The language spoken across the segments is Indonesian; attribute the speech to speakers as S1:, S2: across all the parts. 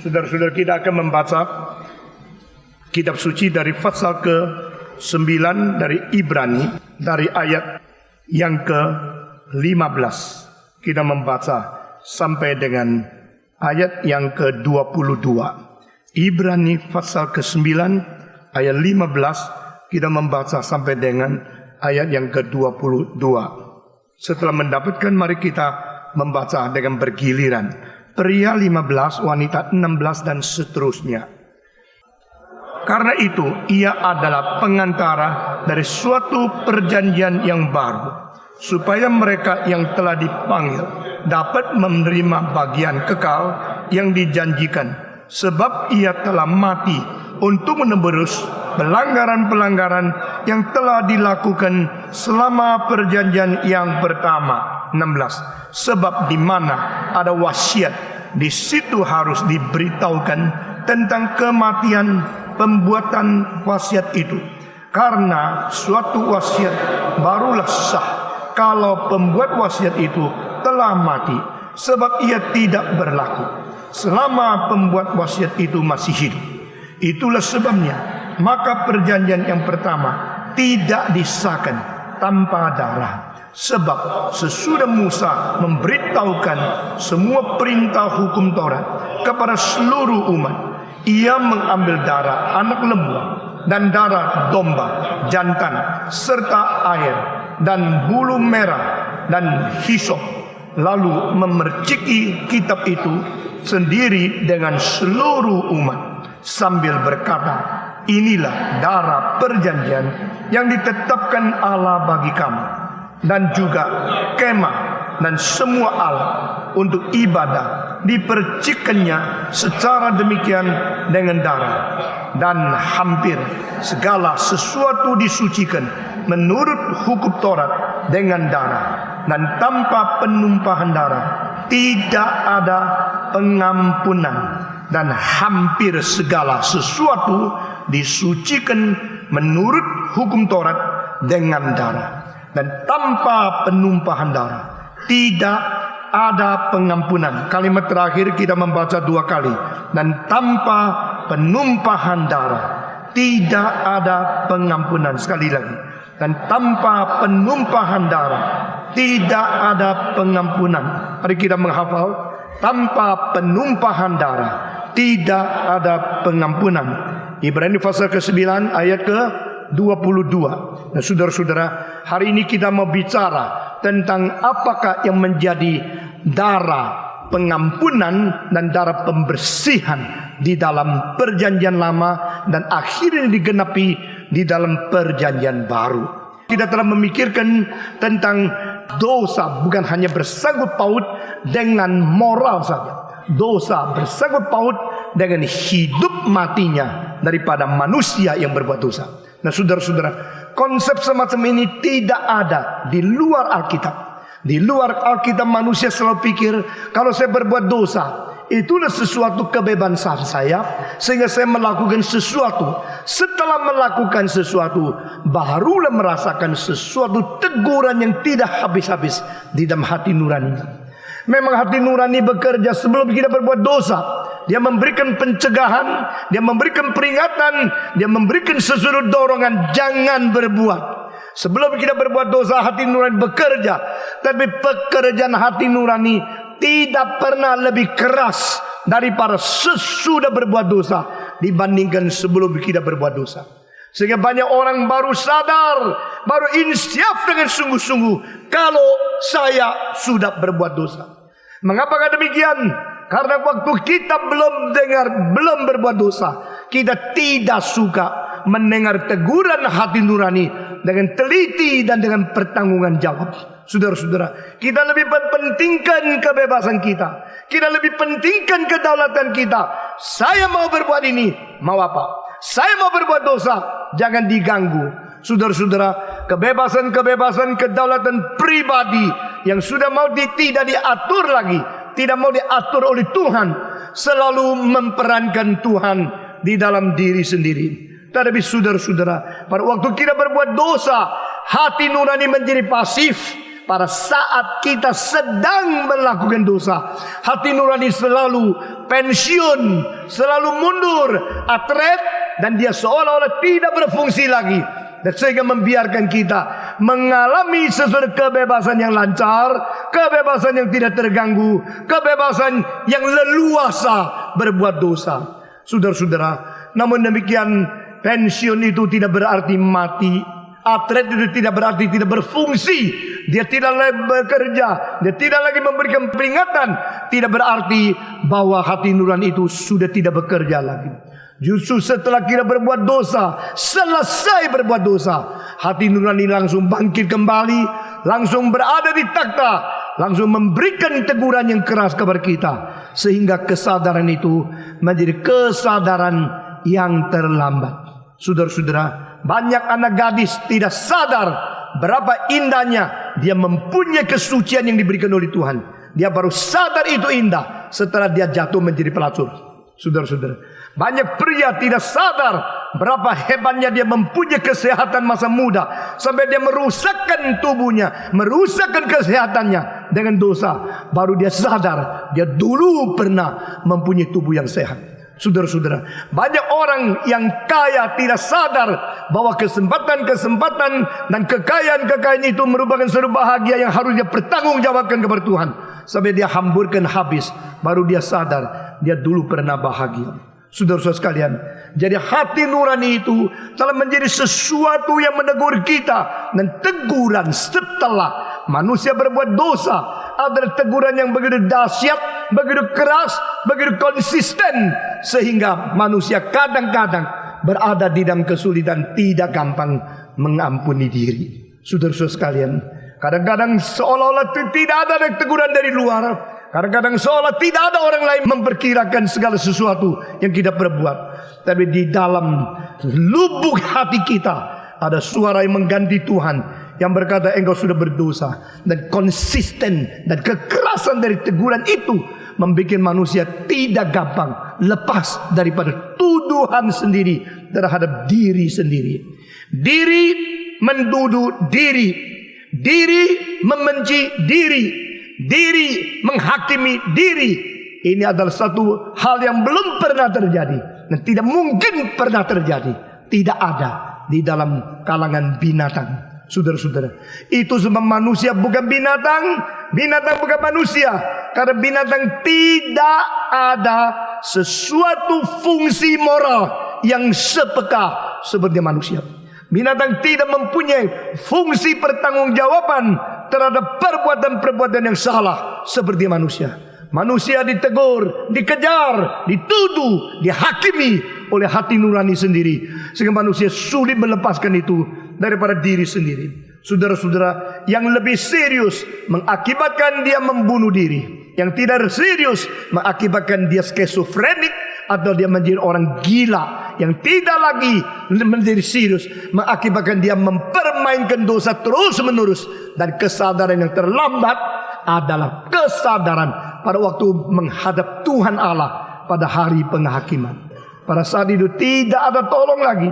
S1: Saudara-saudara, kita akan membaca kitab suci dari pasal ke-9 dari Ibrani, dari ayat yang ke-15. Kita membaca sampai dengan ayat yang ke-22. Ibrani pasal ke-9 ayat 15, kita membaca sampai dengan ayat yang ke-22. Setelah mendapatkan, mari kita membaca dengan bergiliran. Pria 15, wanita 16 dan seterusnya. Karena itu ia adalah pengantara dari suatu perjanjian yang baru, supaya mereka yang telah dipanggil dapat menerima bagian kekal yang dijanjikan. Sebab ia telah mati untuk menebus pelanggaran-pelanggaran yang telah dilakukan selama perjanjian yang pertama. 16. Sebab di mana ada wasiat, di situ harus diberitahukan tentang kematian pembuatan wasiat itu. Karena suatu wasiat barulah sah kalau pembuat wasiat itu telah mati, sebab ia tidak berlaku selama pembuat wasiat itu masih hidup. Itulah sebabnya maka perjanjian yang pertama tidak disahkan tanpa darah. Sebab sesudah Musa memberitahukan semua perintah hukum Taurat kepada seluruh umat, ia mengambil darah anak lembu dan darah domba jantan serta air dan bulu merah dan hisop, lalu memerciki kitab itu sendiri dengan seluruh umat sambil berkata, inilah darah perjanjian yang ditetapkan Allah bagi kamu, dan juga kemah dan semua alat untuk ibadah dipercikannya secara demikian dengan darah. Dan hampir segala sesuatu disucikan menurut hukum Taurat dengan darah, dan tanpa penumpahan darah tidak ada pengampunan. Dan hampir segala sesuatu disucikan menurut hukum Taurat dengan darah, dan tanpa penumpahan darah tidak ada pengampunan. Kalimat terakhir kita membaca 2 kali. Dan tanpa penumpahan darah tidak ada pengampunan. Sekali lagi. Dan tanpa penumpahan darah tidak ada pengampunan. Mari kita menghafal. Tanpa penumpahan darah tidak ada pengampunan. Ibrani pasal ke-9 ayat ke-22. Nah, saudara-saudara, hari ini kita mau bicara tentang apakah yang menjadi darah pengampunan dan darah pembersihan di dalam perjanjian lama dan akhirnya digenapi di dalam perjanjian baru. Kita telah memikirkan tentang dosa bukan hanya bersangkut paut dengan moral saja. Dosa bersangkut paut dengan hidup matinya daripada manusia yang berbuat dosa. Nah, saudara-saudara, konsep semacam ini tidak ada di luar Alkitab. Di luar Alkitab manusia selalu pikir, kalau saya berbuat dosa, itulah sesuatu kebebasan saya, sehingga saya melakukan sesuatu. Setelah melakukan sesuatu, barulah merasakan sesuatu teguran yang tidak habis-habis di dalam hati nurani. Memang hati nurani bekerja sebelum kita berbuat dosa. Dia memberikan pencegahan, dia memberikan peringatan, dia memberikan sesuatu dorongan, jangan berbuat. Sebelum kita berbuat dosa, hati nurani bekerja. Tapi pekerjaan hati nurani tidak pernah lebih keras daripada sesudah berbuat dosa dibandingkan sebelum kita berbuat dosa. Sehingga banyak orang baru sadar, baru insyaf dengan sungguh-sungguh kalau saya sudah berbuat dosa. Mengapakah demikian? Karena waktu kita belum berbuat dosa, kita tidak suka mendengar teguran hati nurani dengan teliti dan dengan pertanggungan jawab. Saudara-saudara, kita lebih pentingkan kebebasan kita. Kita lebih pentingkan kedaulatan kita. Saya mau berbuat ini, mau apa? Saya mau berbuat dosa, jangan diganggu. Saudara-saudara, kebebasan kedaulatan pribadi yang sudah mau tidak diatur lagi, tidak mau diatur oleh Tuhan, selalu memperankan Tuhan di dalam diri sendiri. Tetapi saudara-saudara, pada waktu kita berbuat dosa, hati nurani menjadi pasif. Pada saat kita sedang melakukan dosa, hati nurani selalu pensiun, selalu mundur, atret, dan dia seolah-olah tidak berfungsi lagi. Dan sehingga membiarkan kita mengalami sesuatu kebebasan yang lancar, kebebasan yang tidak terganggu, kebebasan yang leluasa berbuat dosa. Saudara-saudara, namun demikian pensiun itu tidak berarti mati. Atlet itu tidak berarti tidak berfungsi. Dia tidak lagi bekerja, dia tidak lagi memberikan peringatan. Tidak berarti bahwa hati nurani itu sudah tidak bekerja lagi. Justru setelah kita berbuat dosa, selesai berbuat dosa, hati nurani langsung bangkit kembali, langsung berada di takhta, langsung memberikan teguran yang keras kepada kita, sehingga kesadaran itu menjadi kesadaran yang terlambat. Saudara-saudara, banyak anak gadis tidak sadar berapa indahnya dia mempunyai kesucian yang diberikan oleh Tuhan. Dia baru sadar itu indah setelah dia jatuh menjadi pelacur. Saudara-saudara, banyak pria tidak sadar berapa hebatnya dia mempunyai kesehatan masa muda, sampai dia merusakkan tubuhnya, merusakkan kesehatannya dengan dosa. Baru dia sadar dia dulu pernah mempunyai tubuh yang sehat. Saudara-saudara, banyak orang yang kaya tidak sadar bahwa kesempatan-kesempatan dan kekayaan-kekayaan itu merupakan suatu bahagia yang harus dia pertanggungjawabkan kepada Tuhan. Sampai dia hamburkan habis, baru dia sadar dia dulu pernah bahagia. Saudara-saudara sekalian, jadi hati nurani itu telah menjadi sesuatu yang menegur kita. Dan teguran setelah manusia berbuat dosa adalah teguran yang begitu dahsyat, begitu keras, begitu konsisten, sehingga manusia kadang-kadang berada di dalam kesulitan, tidak gampang mengampuni diri. Saudara-saudara sekalian, kadang-kadang seolah-olah tidak ada teguran dari luar. Kadang-kadang seolah tidak ada orang lain memperkirakan segala sesuatu yang kita perbuat. Tapi di dalam lubuk hati kita ada suara yang mengganti Tuhan, yang berkata engkau sudah berdosa. Dan konsisten dan kekerasan dari teguran itu membuat manusia tidak gampang lepas daripada tuduhan sendiri terhadap diri sendiri. Diri menduduh diri, diri membenci diri, diri menghakimi diri. Ini adalah satu hal yang belum pernah terjadi dan tidak mungkin pernah terjadi. Tidak ada di dalam kalangan binatang. Saudara-saudara, itu sebab manusia bukan binatang, binatang bukan manusia. Karena binatang tidak ada sesuatu fungsi moral yang sepeka seperti manusia. Binatang tidak mempunyai fungsi pertanggungjawaban terhadap perbuatan-perbuatan yang salah seperti manusia. Manusia ditegur, dikejar, dituduh, dihakimi oleh hati nurani sendiri, sehingga manusia sulit melepaskan itu daripada diri sendiri. Saudara-saudara, yang lebih serius mengakibatkan dia membunuh diri, yang tidak serius mengakibatkan dia skizofrenik atau dia menjadi orang gila, yang tidak lagi menjadi serius mengakibatkan dia mempermainkan dosa terus menerus. Dan kesadaran yang terlambat adalah kesadaran pada waktu menghadap Tuhan Allah pada hari penghakiman. Pada saat itu tidak ada tolong lagi,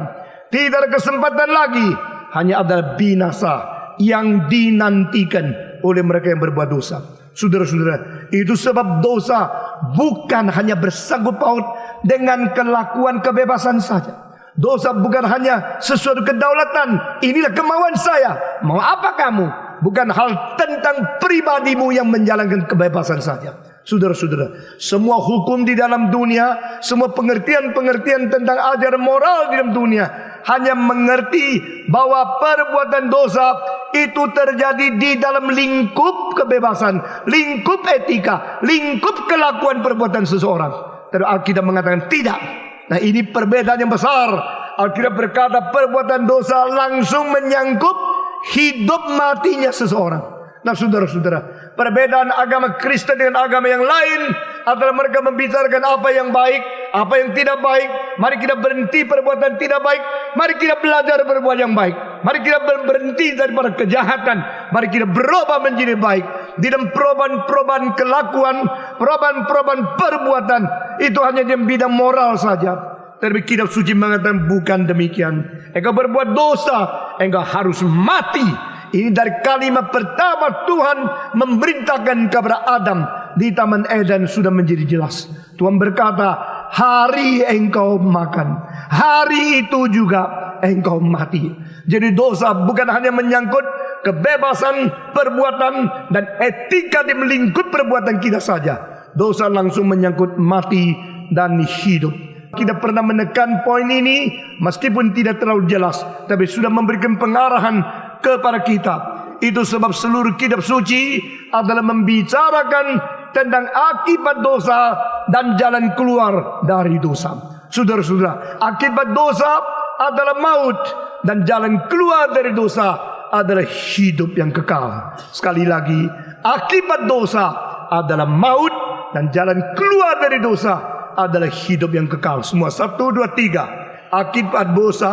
S1: tidak ada kesempatan lagi, hanya ada binasa yang dinantikan oleh mereka yang berbuat dosa. Saudara-saudara, itu sebab dosa bukan hanya bersangkut paut dengan kelakuan kebebasan saja. Dosa bukan hanya sesuatu kedaulatan, inilah kemauan saya, mau apa kamu. Bukan hal tentang pribadimu yang menjalankan kebebasan saja. Saudara-saudara, semua hukum di dalam dunia, semua pengertian-pengertian tentang ajaran moral di dalam dunia hanya mengerti bahwa perbuatan dosa itu terjadi di dalam lingkup kebebasan, lingkup etika, lingkup kelakuan perbuatan seseorang. Tapi Alkitab mengatakan tidak. Nah, ini perbedaan yang besar. Alkitab berkata perbuatan dosa langsung menyangkut hidup matinya seseorang. Nah, saudara-saudara, perbedaan agama Kristen dengan agama yang lain adalah mereka membicarakan apa yang baik, apa yang tidak baik. Mari kita berhenti perbuatan tidak baik. Mari kita belajar berbuat yang baik. Mari kita berhenti daripada kejahatan. Mari kita berubah menjadi baik. Di dalam perubahan-perubahan kelakuan, perubahan-perubahan perbuatan, itu hanya di bidang moral saja. Tapi kitab suci mengatakan bukan demikian. Engkau berbuat dosa, engkau harus mati. Ini dari kalimat pertama Tuhan memerintahkan kepada Adam di Taman Eden sudah menjadi jelas. Tuhan berkata, hari engkau makan, hari itu juga engkau mati. Jadi dosa bukan hanya menyangkut kebebasan perbuatan dan etika di melingkup perbuatan kita saja. Dosa langsung menyangkut mati dan hidup. Kita pernah menekan poin ini meskipun tidak terlalu jelas, tapi sudah memberikan pengarahan kepada kita. Itu sebab seluruh kitab suci adalah membicarakan tentang akibat dosa dan jalan keluar dari dosa. Saudara-saudara, akibat dosa adalah maut dan jalan keluar dari dosa adalah hidup yang kekal. Sekali lagi, akibat dosa adalah maut dan jalan keluar dari dosa adalah hidup yang kekal. Semua 1, 2, 3. Akibat dosa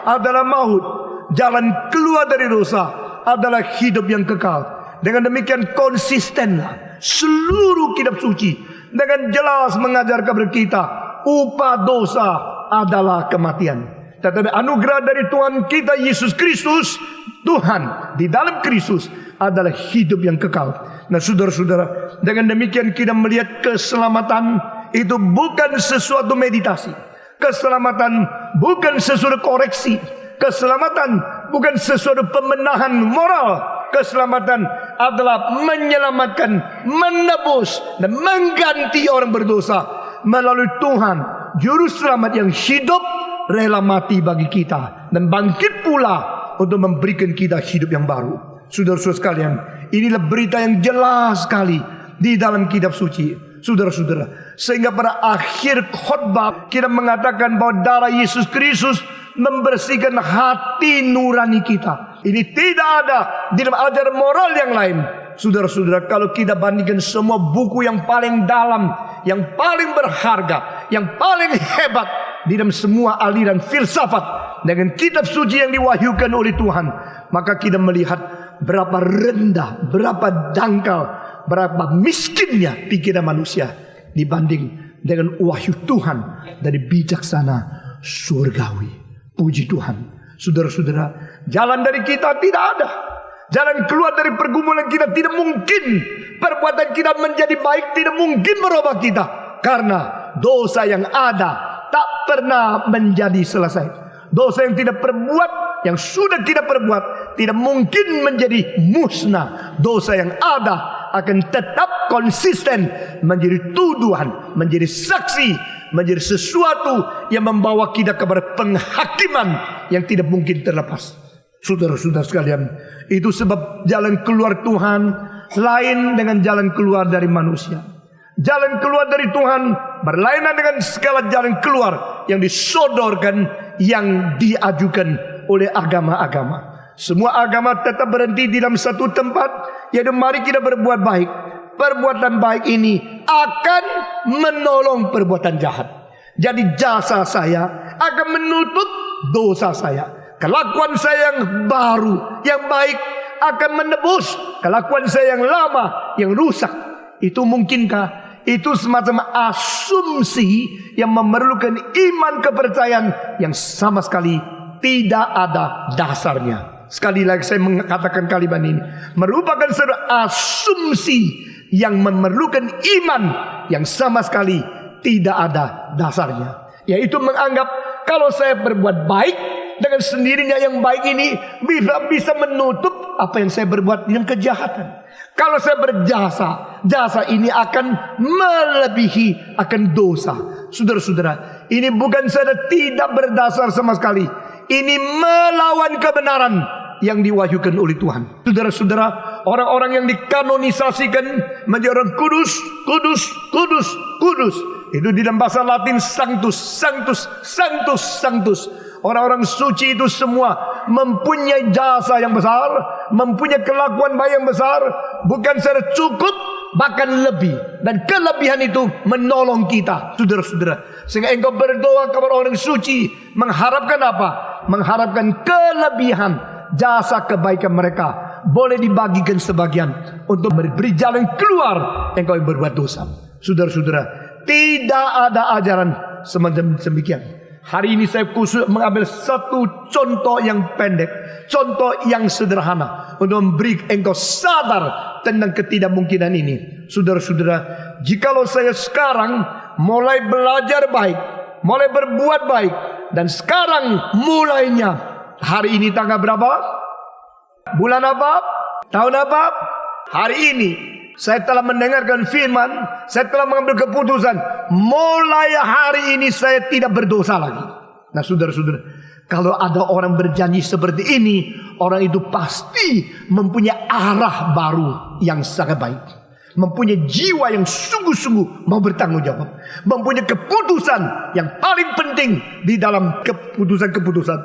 S1: adalah maut, jalan keluar dari dosa adalah hidup yang kekal. Dengan demikian konsistenlah seluruh kitab suci dengan jelas mengajar kepada kita, upah dosa adalah kematian. Tetapi anugerah dari Tuhan kita Yesus Kristus, Tuhan di dalam Kristus adalah hidup yang kekal. Nah saudara-saudara, dengan demikian kita melihat keselamatan itu bukan sesuatu meditasi. Keselamatan bukan sesuatu koreksi. Keselamatan bukan sesuatu pembenahan moral. Keselamatan adalah menyelamatkan, menebus dan mengganti orang berdosa melalui Tuhan Juru Selamat yang hidup, rela mati bagi kita dan bangkit pula untuk memberikan kita hidup yang baru. Saudara-saudara sekalian, inilah berita yang jelas sekali di dalam kitab suci. Saudara-saudara, sehingga pada akhir khotbah kita mengatakan bahwa darah Yesus Kristus membersihkan hati nurani kita. Ini tidak ada di dalam ajaran moral yang lain. Saudara-saudara, kalau kita bandingkan semua buku yang paling dalam, yang paling berharga, yang paling hebat di dalam semua aliran filsafat dengan kitab suci yang diwahyukan oleh Tuhan, maka kita melihat berapa rendah, berapa dangkal, berapa miskinnya pikiran manusia dibanding dengan wahyu Tuhan dari bijaksana surgawi. Puji Tuhan. Saudara-saudara, jalan dari kita tidak ada. Jalan keluar dari pergumulan kita tidak mungkin. Perbuatan kita menjadi baik tidak mungkin merubah kita. Karena dosa yang ada tak pernah menjadi selesai. Dosa yang tidak perbuat, yang sudah tidak perbuat, tidak mungkin menjadi musnah. Dosa yang ada akan tetap konsisten menjadi tuduhan, menjadi saksi, menjadi sesuatu yang membawa kita kepada penghakiman yang tidak mungkin terlepas. Saudara-saudara sekalian, itu sebab jalan keluar Tuhan lain dengan jalan keluar dari manusia. Jalan keluar dari Tuhan berlainan dengan segala jalan keluar yang disodorkan, yang diajukan oleh agama-agama. Semua agama tetap berhenti di dalam satu tempat, yaitu mari kita berbuat baik. Perbuatan baik ini akan menolong perbuatan jahat. Jadi jasa saya akan menutup dosa saya. Kelakuan saya yang baru, yang baik akan menebus kelakuan saya yang lama, yang rusak. Itu mungkinkah? Itu semacam asumsi yang memerlukan iman kepercayaan yang sama sekali tidak ada dasarnya. Sekali lagi saya mengatakan kalimat ini, merupakan sebuah asumsi yang memerlukan iman yang sama sekali tidak ada dasarnya. Yaitu menganggap kalau saya berbuat baik, dengan sendirinya yang baik ini bisa menutup apa yang saya berbuat dengan kejahatan. Kalau saya berjasa, jasa ini akan melebihi akan dosa. Saudara-saudara, ini bukan saja tidak berdasar sama sekali. Ini melawan kebenaran yang diwahyukan oleh Tuhan. Saudara-saudara, orang-orang yang dikanonisasikan menjadi orang kudus, kudus, kudus, kudus. Itu di dalam bahasa Latin sanctus, sanctus, sanctus, sanctus. Orang-orang suci itu semua mempunyai jasa yang besar, mempunyai kelakuan baik yang besar, bukan secara cukup, bahkan lebih. Dan kelebihan itu menolong kita, saudara-saudara. Sehingga engkau berdoa kepada orang suci, mengharapkan apa? Mengharapkan kelebihan jasa kebaikan mereka boleh dibagikan sebagian untuk beri jalan keluar engkau yang berbuat dosa. Saudara-saudara, tidak ada ajaran semacam demikian. Hari ini saya khusus mengambil satu contoh yang pendek, contoh yang sederhana untuk memberi engkau sadar tentang ketidakmungkinan ini. Saudara-saudara, jikalau saya sekarang mulai belajar baik, mulai berbuat baik, dan sekarang mulainya, hari ini tanggal berapa? Bulan apa? Tahun apa? Hari ini saya telah mendengarkan firman, saya telah mengambil keputusan, mulai hari ini saya tidak berdosa lagi. Nah saudara-saudara, kalau ada orang berjanji seperti ini, orang itu pasti mempunyai arah baru yang sangat baik, mempunyai jiwa yang sungguh-sungguh mau bertanggung jawab, mempunyai keputusan yang paling penting di dalam keputusan-keputusan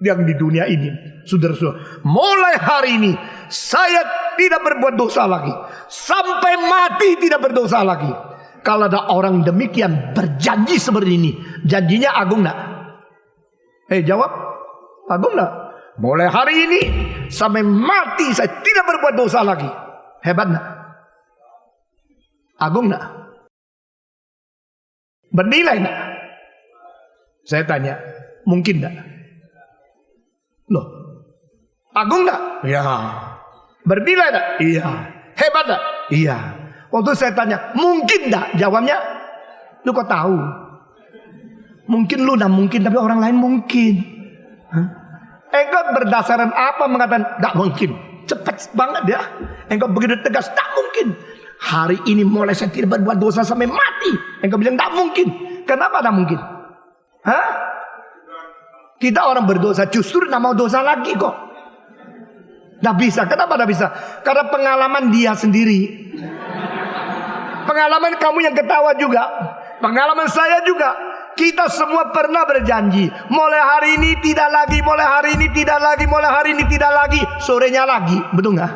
S1: yang di dunia ini. Saudara-saudara, mulai hari ini saya tidak berbuat dosa lagi, sampai mati tidak berdosa lagi. Kalau ada orang demikian berjanji seperti ini, janjinya agung enggak? Jawab, agung enggak? Mulai hari ini sampai mati saya tidak berbuat dosa lagi. Hebat enggak? Agung enggak? Bernilai enggak? Saya tanya, mungkin enggak? Loh, agung enggak? Iya. Bernilai enggak? Iya. Hebat enggak? Iya. Waktu saya tanya, mungkin enggak? Jawabnya, lu kok tahu? Mungkin lu enggak mungkin, tapi orang lain mungkin. Engkau berdasarkan apa mengatakan enggak mungkin? Cepat banget ya. Engkau begitu tegas, enggak mungkin. Hari ini mulai saya tidak berbuat dosa sampai mati. Engkau bilang enggak mungkin. Kenapa enggak mungkin? Kita orang berdosa justru enggak mau dosa lagi kok. Enggak bisa. Kenapa enggak bisa? Karena pengalaman dia sendiri. Pengalaman kamu yang ketawa juga. Pengalaman saya juga. Kita semua pernah berjanji, mulai hari ini tidak lagi, mulai hari ini tidak lagi, mulai hari ini tidak lagi, sorenya lagi, betul nggak?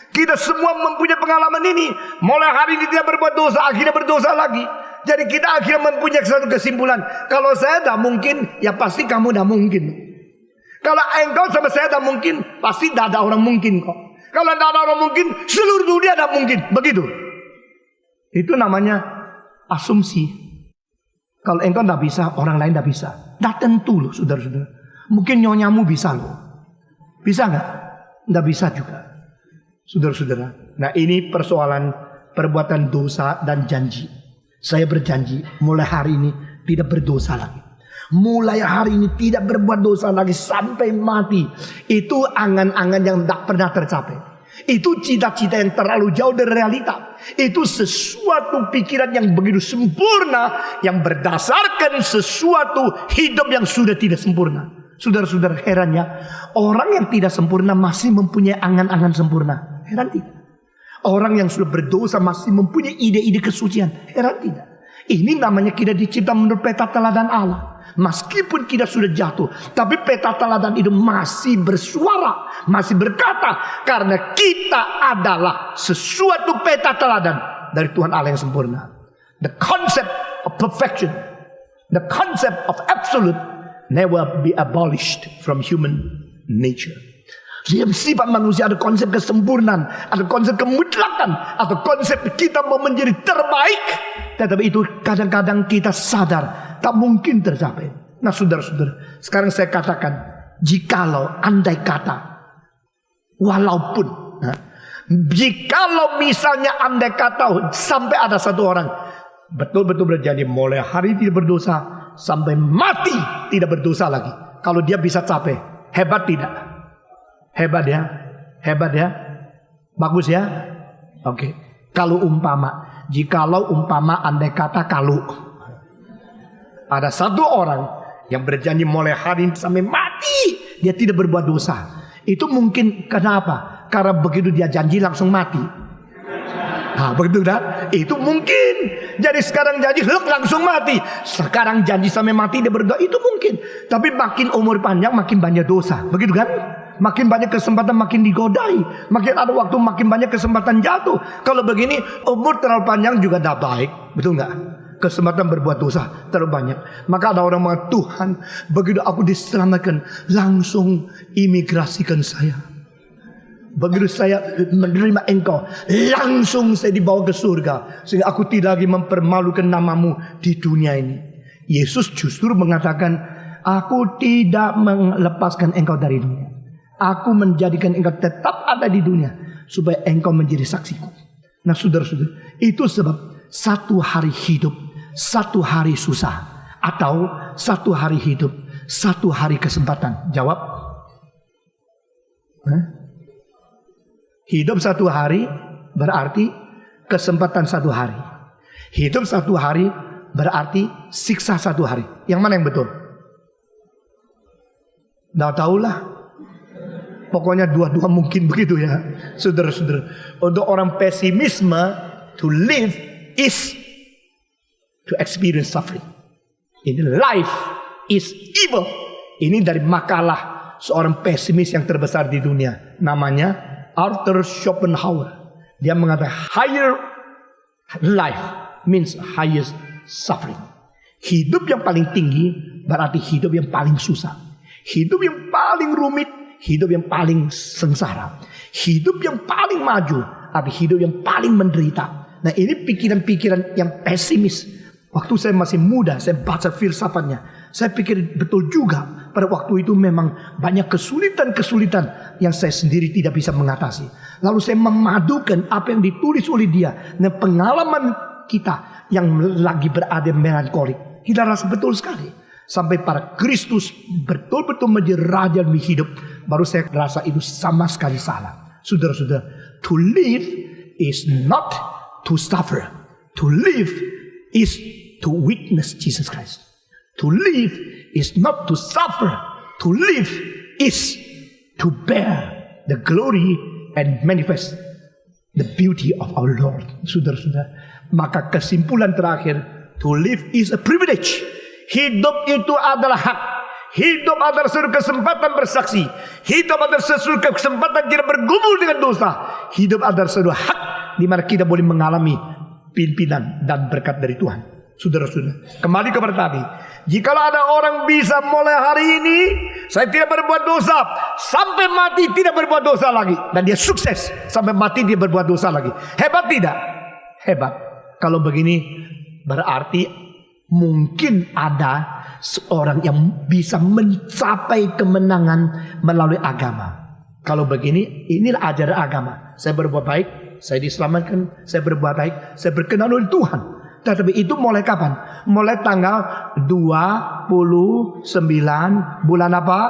S1: Kita semua mempunyai pengalaman ini. Mulai hari ini tidak berbuat dosa, akhirnya berdosa lagi. Jadi kita akhirnya mempunyai satu kesimpulan, kalau saya tidak mungkin, ya pasti kamu tidak mungkin. Kalau engkau sama saya tidak mungkin, pasti tidak ada orang mungkin kok. Kalau tidak ada orang mungkin, seluruh dunia tidak mungkin. Begitu. Itu namanya asumsi. Kalau engkau tidak bisa, orang lain tidak bisa. Tidak tentu loh saudara-saudara. Mungkin nyonyamu bisa loh. Bisa nggak? Tidak bisa juga. Saudara-saudara. Nah ini persoalan perbuatan dosa dan janji. Saya berjanji mulai hari ini tidak berdosa lagi. Mulai hari ini tidak berbuat dosa lagi sampai mati. Itu angan-angan yang tidak pernah tercapai. Itu cita-cita yang terlalu jauh dari realita. Itu sesuatu pikiran yang begitu sempurna, yang berdasarkan sesuatu hidup yang sudah tidak sempurna. Saudara-saudara, herannya orang yang tidak sempurna masih mempunyai angan-angan sempurna. Heran tidak? Orang yang sudah berdosa masih mempunyai ide-ide kesucian. Heran tidak? Ini namanya kita dicipta menurut peta teladan Allah. Meskipun kita sudah jatuh, tapi peta teladan itu masih bersuara, masih berkata, karena kita adalah sesuatu peta teladan dari Tuhan Allah yang sempurna. The concept of perfection, the concept of absolute never be abolished from human nature. Dalam sifat manusia ada konsep kesempurnaan, ada konsep kemutlakan, atau konsep kita mau menjadi terbaik. Tetapi itu kadang-kadang kita sadar tak mungkin tercapai. Nah saudara-saudara, sekarang saya katakan, jikalau andai kata, walaupun, jikalau misalnya andai kata sampai ada satu orang betul-betul berjanji mulai hari tidak berdosa sampai mati tidak berdosa lagi. Kalau dia bisa capai, hebat tidak? Hebat ya? Hebat ya? Bagus ya? Oke. Kalau umpama, jikalau umpama andai kata kalau ada satu orang yang berjanji mulai hari ini sampai mati dia tidak berbuat dosa. Itu mungkin kenapa? Karena begitu dia janji langsung mati. Nah, begitu kan? Itu mungkin. Jadi sekarang janji langsung mati. Sekarang janji sampai mati dia berdoa. Itu mungkin. Tapi makin umur panjang makin banyak dosa. Begitu kan? Makin banyak kesempatan makin digodai. Makin ada waktu makin banyak kesempatan jatuh. Kalau begini umur terlalu panjang juga tidak baik. Betul nggak? Kesempatan berbuat dosa terlalu banyak. Maka ada orang mengatakan, Tuhan begitu aku diselamatkan langsung imigrasikan saya. Begitu saya menerima engkau langsung saya dibawa ke surga. Sehingga aku tidak lagi mempermalukan namamu di dunia ini. Yesus justru mengatakan, aku tidak melepaskan engkau dari dunia. Aku menjadikan engkau tetap ada di dunia supaya engkau menjadi saksiku. Nah saudara-saudara, itu sebab satu hari hidup, satu hari susah, atau satu hari hidup, satu hari kesempatan. Jawab. Hidup satu hari berarti kesempatan satu hari. Hidup satu hari berarti siksa satu hari. Yang mana yang betul? Nggak tahulah. Pokoknya dua-dua mungkin begitu ya. Saudara-saudara, untuk orang pesimisme, to live is to experience suffering. Ini life is evil. Ini dari makalah seorang pesimis yang terbesar di dunia. Namanya Arthur Schopenhauer. Dia mengatakan higher life means highest suffering. Hidup yang paling tinggi berarti hidup yang paling susah. Hidup yang paling rumit, hidup yang paling sengsara. Hidup yang paling maju, tapi hidup yang paling menderita. Nah ini pikiran-pikiran yang pesimis. Waktu saya masih muda, saya baca filsafatnya. Saya pikir betul juga. Pada waktu itu memang banyak kesulitan-kesulitan yang saya sendiri tidak bisa mengatasi. Lalu saya memadukan apa yang ditulis oleh dia dan pengalaman kita yang lagi berada melankolik. Kita rasa betul sekali. Sampai para Kristus betul-betul menjadi raja demi hidup. Baru saya rasa itu sama sekali salah. Saudara-saudara, to live is not to suffer. To live is to witness Jesus Christ. To live is not to suffer. To live is to bear the glory and manifest the beauty of our Lord. Saudara-saudara, maka kesimpulan terakhir, to live is a privilege. Hidup itu adalah hak. Hidup adalah suatu kesempatan bersaksi. Hidup adalah suatu kesempatan kita bergumul dengan dosa. Hidup adalah suatu hak di mana kita boleh mengalami pimpinan dan berkat dari Tuhan. Saudara-saudara, kembali kepada tadi. Jikalau ada orang bisa mulai hari ini, saya tidak berbuat dosa, sampai mati tidak berbuat dosa lagi, dan dia sukses sampai mati dia berbuat dosa lagi. Hebat tidak? Hebat. Kalau begini berarti mungkin ada seorang yang bisa mencapai kemenangan melalui agama. Kalau begini, inilah ajaran agama. Saya berbuat baik, saya diselamatkan, saya berbuat baik, saya berkenan oleh Tuhan. Tetapi itu mulai kapan? Mulai tanggal 29 bulan apa?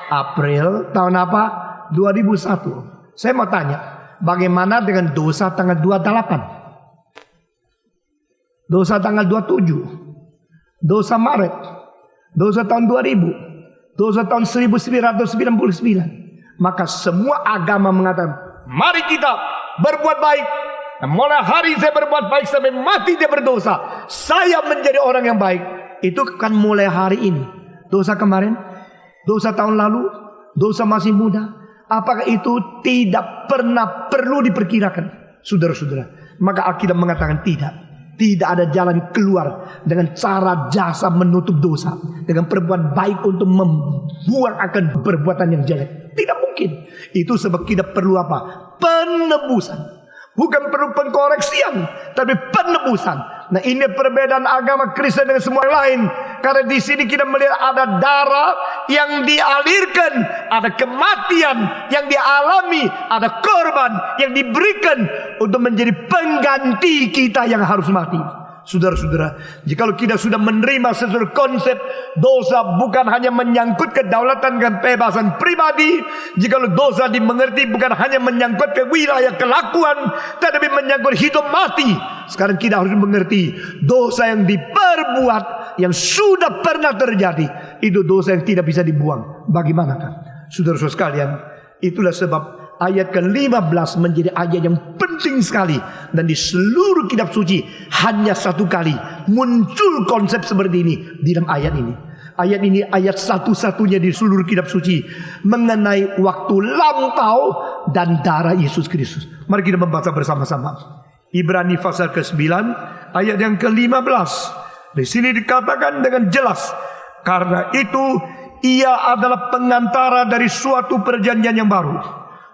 S1: April tahun apa? 2001. Saya mau tanya, bagaimana dengan dosa tanggal 28? Dosa tanggal 27? Dosa Maret, dosa tahun 2000, dosa tahun 1999. Maka semua agama mengatakan, mari kita berbuat baik. Dan mulai hari saya berbuat baik sampai mati dia berdosa. Saya menjadi orang yang baik. Itu kan mulai hari ini. Dosa kemarin, dosa tahun lalu, dosa masih muda. Apakah itu tidak pernah perlu diperkirakan? Saudara-saudara, maka Alkitab mengatakan tidak. Tidak ada jalan keluar dengan cara jasa menutup dosa, dengan perbuatan baik untuk membuang akan perbuatan yang jelek. Tidak mungkin. Itu sebab kita perlu apa? Penebusan. Bukan perlu pengkoreksian, tapi penebusan. Nah ini perbedaan agama Kristen dengan semua yang lain. Karena di sini kita melihat ada darah yang dialirkan, ada kematian yang dialami, ada korban yang diberikan untuk menjadi pengganti kita yang harus mati. Saudara-saudara, jikalau kita sudah menerima sesuatu konsep dosa bukan hanya menyangkut kedaulatan dan kebebasan pribadi, jikalau dosa dimengerti bukan hanya menyangkut ke wilayah kelakuan, tetapi menyangkut hidup mati. Sekarang kita harus mengerti dosa yang diperbuat yang sudah pernah terjadi itu dosa yang tidak bisa dibuang. Bagaimanakah? Saudara-saudara sekalian, itulah sebab ayat ke-15 menjadi ayat yang penting sekali. Dan di seluruh kitab suci hanya satu kali muncul konsep seperti ini di dalam ayat ini. Ayat ini ayat satu-satunya di seluruh kitab suci mengenai waktu lampau dan darah Yesus Kristus. Mari kita membaca bersama-sama. Ibrani pasal ke-9 ayat yang ke-15. Di sini dikatakan dengan jelas, karena itu ia adalah pengantara dari suatu perjanjian yang baru,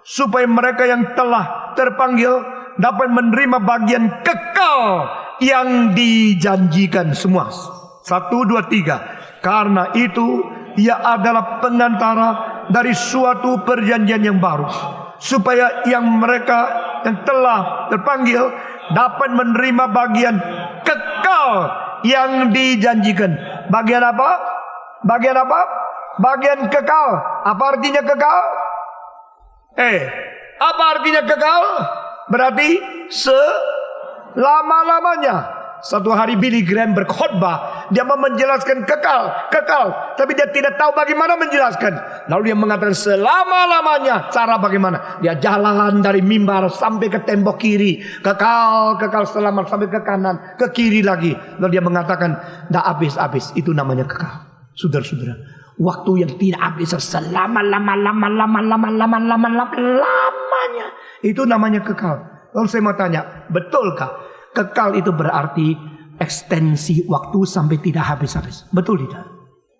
S1: supaya mereka yang telah terpanggil dapat menerima bagian kekal yang dijanjikan semua. 1, 2, 3. Karena itu ia adalah pengantara dari suatu perjanjian yang baru, supaya yang mereka yang telah terpanggil dapat menerima bagian kekal yang dijanjikan. Bagian apa? Bagian apa? Bagian kekal. Apa artinya kekal? Apa artinya kekal? Berarti selama-lamanya. Satu hari Billy Graham berkhotbah, dia mau menjelaskan kekal, tapi dia tidak tahu bagaimana menjelaskan. Lalu dia mengatakan selama-lamanya. Cara bagaimana? Dia jalan dari mimbar sampai ke tembok kiri, kekal selamat, sampai ke kanan, ke kiri lagi. Lalu dia mengatakan, tidak habis-habis. Itu namanya kekal. Saudara-saudara, waktu yang tidak habis selama-lamanya. Itu namanya kekal. Lalu saya mau tanya, betulkah kekal itu berarti ekstensi waktu sampai tidak habis-habis? Betul tidak?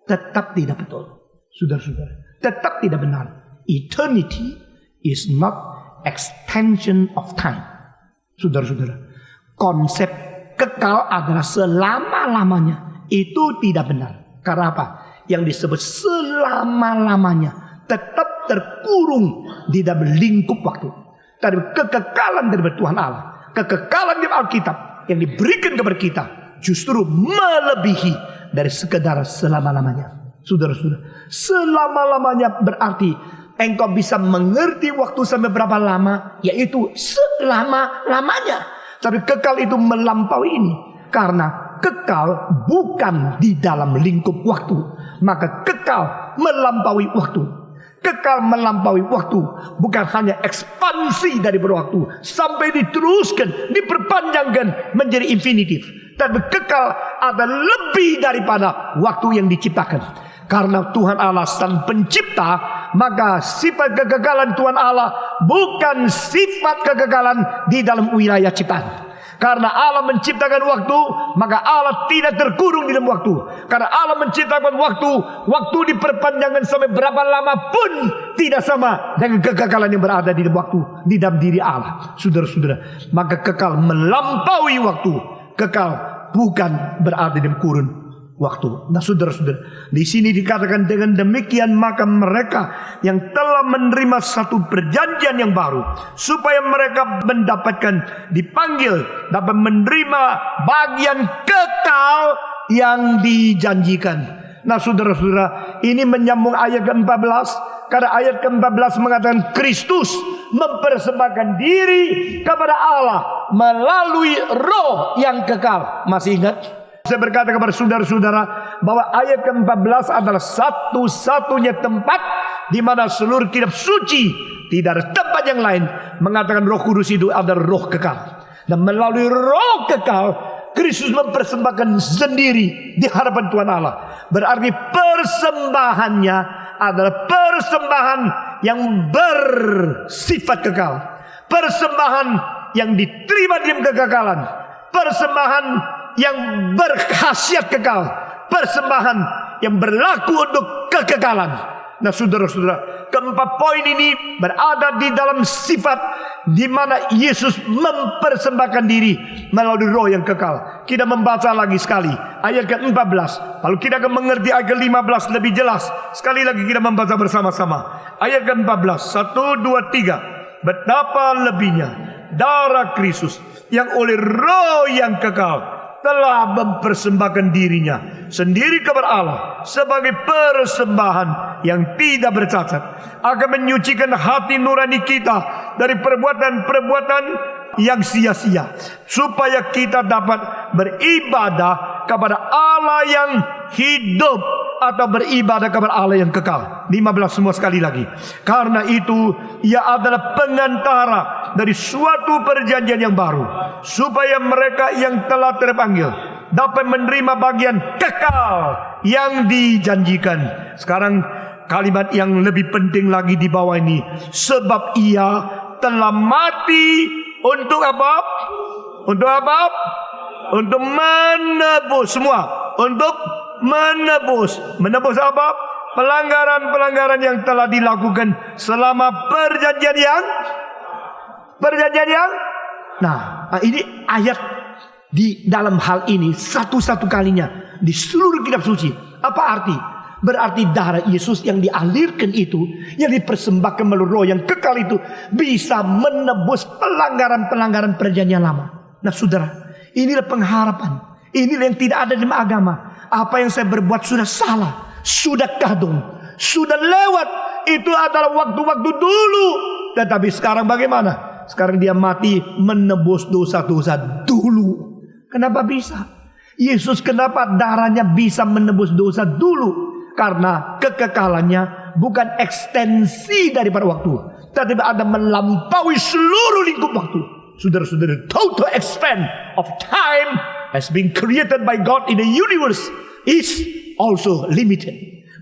S1: Tetap tidak betul. Saudara-saudara, tetap tidak benar. Eternity is not extension of time. Saudara-saudara, konsep kekal adalah selama-lamanya. Itu tidak benar. Karena apa? Yang disebut selama-lamanya tetap terkurung di dalam lingkup waktu. Dari kekekalan dari Tuhan Allah, kekekalan di Alkitab yang diberikan kepada kita justru melebihi dari sekedar selama-lamanya. Saudara-saudara, selama-lamanya berarti engkau bisa mengerti waktu sampai berapa lama, yaitu selama-lamanya. Tapi kekal itu melampaui ini, karena kekal bukan di dalam lingkup waktu, maka kekal melampaui waktu. Kekal melampaui waktu, bukan hanya ekspansi dari berwaktu sampai diteruskan, diperpanjangkan menjadi infinitif. Tapi kekal ada lebih daripada waktu yang diciptakan. Karena Tuhan Allah Sang Pencipta, maka sifat kekekalan Tuhan Allah bukan sifat kekekalan di dalam wilayah ciptaan. Karena Allah menciptakan waktu, maka Allah tidak terkurung di dalam waktu. Karena Allah menciptakan waktu diperpanjangkan sampai berapa lama pun tidak sama dengan kekekalan yang berada di dalam waktu, di dalam diri Allah. Saudara-saudara, maka kekal melampaui waktu. Kekal bukan berada di dalam kurun waktu. Nah, saudara-saudara, di sini dikatakan dengan demikian maka mereka yang telah menerima satu perjanjian yang baru, supaya mereka mendapatkan, dipanggil, dapat menerima bagian kekal yang dijanjikan. Nah, saudara-saudara, ini menyambung ayat ke-14. Karena ayat ke-14 mengatakan Kristus mempersembahkan diri kepada Allah melalui Roh yang kekal. Masih ingat? Saya berkata kepada saudara-saudara bahwa ayat ke-14 adalah satu-satunya tempat di mana seluruh kitab suci, tidak ada tempat yang lain mengatakan Roh Kudus itu adalah Roh kekal. Dan melalui Roh kekal, Kristus mempersembahkan sendiri di hadapan Tuhan Allah. Berarti persembahannya adalah persembahan yang bersifat kekal, persembahan yang diterima di dalam kekekalan, persembahan yang berkhasiat kekal, persembahan yang berlaku untuk kekekalan. Nah, saudara-saudara, keempat poin ini berada di dalam sifat di mana Yesus mempersembahkan diri melalui Roh yang kekal. Kita membaca lagi sekali ayat ke-14. Lalu kita akan mengerti ayat ke-15 lebih jelas. Sekali lagi kita membaca bersama-sama. Ayat ke-14. 1, 2, 3. Betapa lebihnya darah Kristus yang oleh Roh yang kekal telah mempersembahkan dirinya sendiri kepada Allah sebagai persembahan yang tidak bercacat, akan menyucikan hati nurani kita dari perbuatan-perbuatan yang sia-sia, supaya kita dapat beribadah kepada Allah yang hidup atau beribadah kepada Allah yang kekal. 15 semua sekali lagi. Karena itu ia adalah pengantara dari suatu perjanjian yang baru, supaya mereka yang telah terpanggil dapat menerima bagian kekal yang dijanjikan. Sekarang kalimat yang lebih penting lagi di bawah ini. Sebab ia telah mati untuk apa? Untuk apa? Untuk menebus semua. Untuk menebus. Menebus apa? Pelanggaran-pelanggaran yang telah dilakukan selama perjanjian yang Nah, ini ayat di dalam hal ini satu-satu kalinya di seluruh kitab suci. Apa arti?
S2: Berarti darah Yesus yang dialirkan itu, yang dipersembahkan melalui roh yang kekal itu, bisa menebus pelanggaran-pelanggaran perjanjian lama. Nah saudara, inilah pengharapan. Inilah yang tidak ada di agama. Apa yang saya berbuat sudah salah, sudah kadung, sudah lewat. Itu adalah waktu-waktu dulu. Tetapi sekarang bagaimana? Sekarang dia mati menebus dosa-dosa dulu. Kenapa bisa? Yesus kenapa darahnya bisa menebus dosa dulu? Karena kekekalannya bukan ekstensi daripada waktu, tetapi ada melampaui seluruh lingkup waktu. Saudara-saudara, total extent of time has been created by God in the universe is also limited.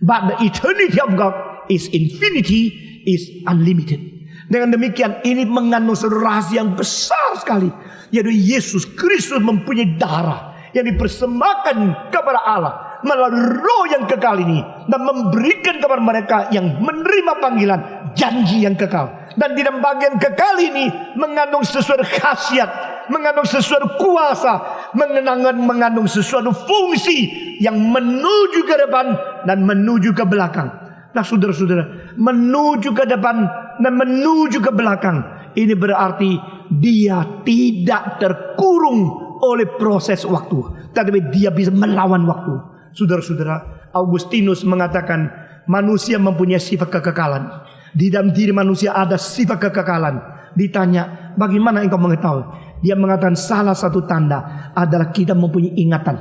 S2: But the eternity of God is infinity, is unlimited. Dengan demikian ini mengandung seluruh rahasia yang besar sekali, yaitu Yesus Kristus mempunyai darah yang dipersembahkan kepada Allah melalui roh yang kekal ini, dan memberikan kepada mereka yang menerima panggilan janji yang kekal. Dan di dalam bagian kekal ini mengandung sesuatu khasiat, mengandung sesuatu kuasa, mengandung sesuatu fungsi yang menuju ke depan dan menuju ke belakang. Nah saudara-saudara, menuju ke depan dan menuju ke belakang, ini berarti dia tidak terkurung oleh proses waktu, tetapi dia bisa melawan waktu. Saudara-saudara, Augustinus mengatakan manusia mempunyai sifat kekekalan. Di dalam diri manusia ada sifat kekekalan. Ditanya, bagaimana engkau mengetahui? Dia mengatakan salah satu tanda adalah kita mempunyai ingatan,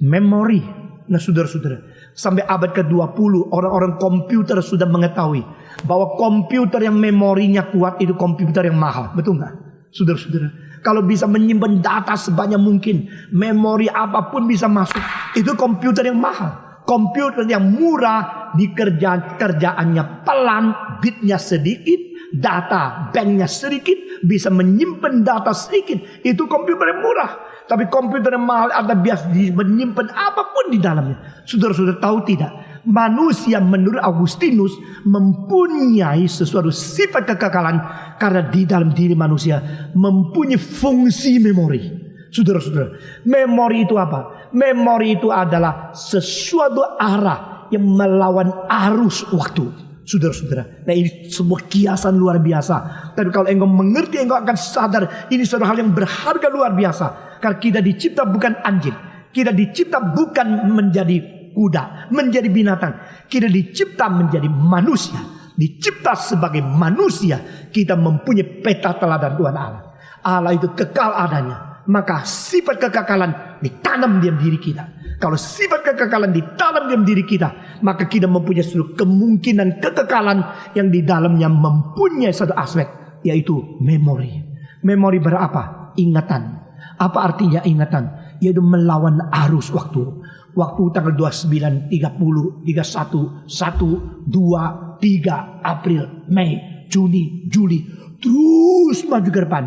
S2: memori. Nah saudara-saudara, sampai abad ke-20 orang-orang komputer sudah mengetahui bahwa komputer yang memorinya kuat itu komputer yang mahal. Betul nggak? Saudara-saudara, kalau bisa menyimpan data sebanyak mungkin, memori apapun bisa masuk, itu komputer yang mahal. Komputer yang murah, kerjaannya pelan, bitnya sedikit, data banknya sedikit, bisa menyimpan data sedikit, itu komputer yang murah. Tapi komputer yang mahal ada biasa menyimpan apapun di dalamnya. Saudara-saudara tahu tidak? Manusia menurut Augustinus mempunyai sesuatu sifat kekekalan karena di dalam diri manusia mempunyai fungsi memori. Saudara-saudara, memori itu apa? Memori itu adalah sesuatu arah yang melawan arus waktu. Saudara-saudara, nah ini sebuah kiasan luar biasa. Tapi kalau engkau mengerti, engkau akan sadar ini suatu hal yang berharga luar biasa. Karena kita dicipta bukan anjing, kita dicipta bukan menjadi kuda, menjadi binatang. Kita dicipta menjadi manusia. Dicipta sebagai manusia, kita mempunyai peta teladan Tuhan Allah. Allah itu kekal adanya. Maka sifat kekekalan ditanam di dalam diri kita. Kalau sifat kekekalan ditanam di dalam diri kita, maka kita mempunyai seluruh kemungkinan kekekalan yang di dalamnya mempunyai satu aspek, yaitu memori. Memori berapa? Ingatan. Apa artinya ingatan? Yaitu melawan arus waktu. Waktu tanggal 29, 30, 31, 1, 2, 3, April, Mei, Juni, Juli, terus maju ke depan.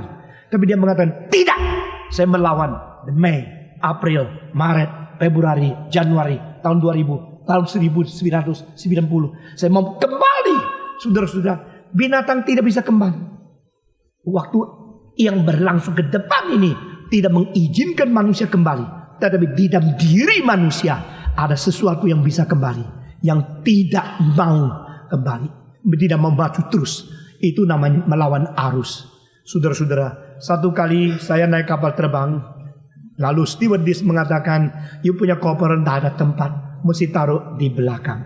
S2: Tapi dia mengatakan tidak, saya melawan Mei, April, Maret, Februari, Januari, tahun 2000, tahun 1990. Saya mau kembali. Saudara-saudara, binatang tidak bisa kembali. Waktu yang berlangsung ke depan ini tidak mengizinkan manusia kembali. Tetapi di dalam diri manusia ada sesuatu yang bisa kembali, yang tidak mau kembali, tidak mau maju terus. Itu namanya melawan arus. Saudara-saudara, satu kali saya naik kapal terbang, lalu stewardess mengatakan, "You punya koper tidak ada tempat, mesti taruh di belakang."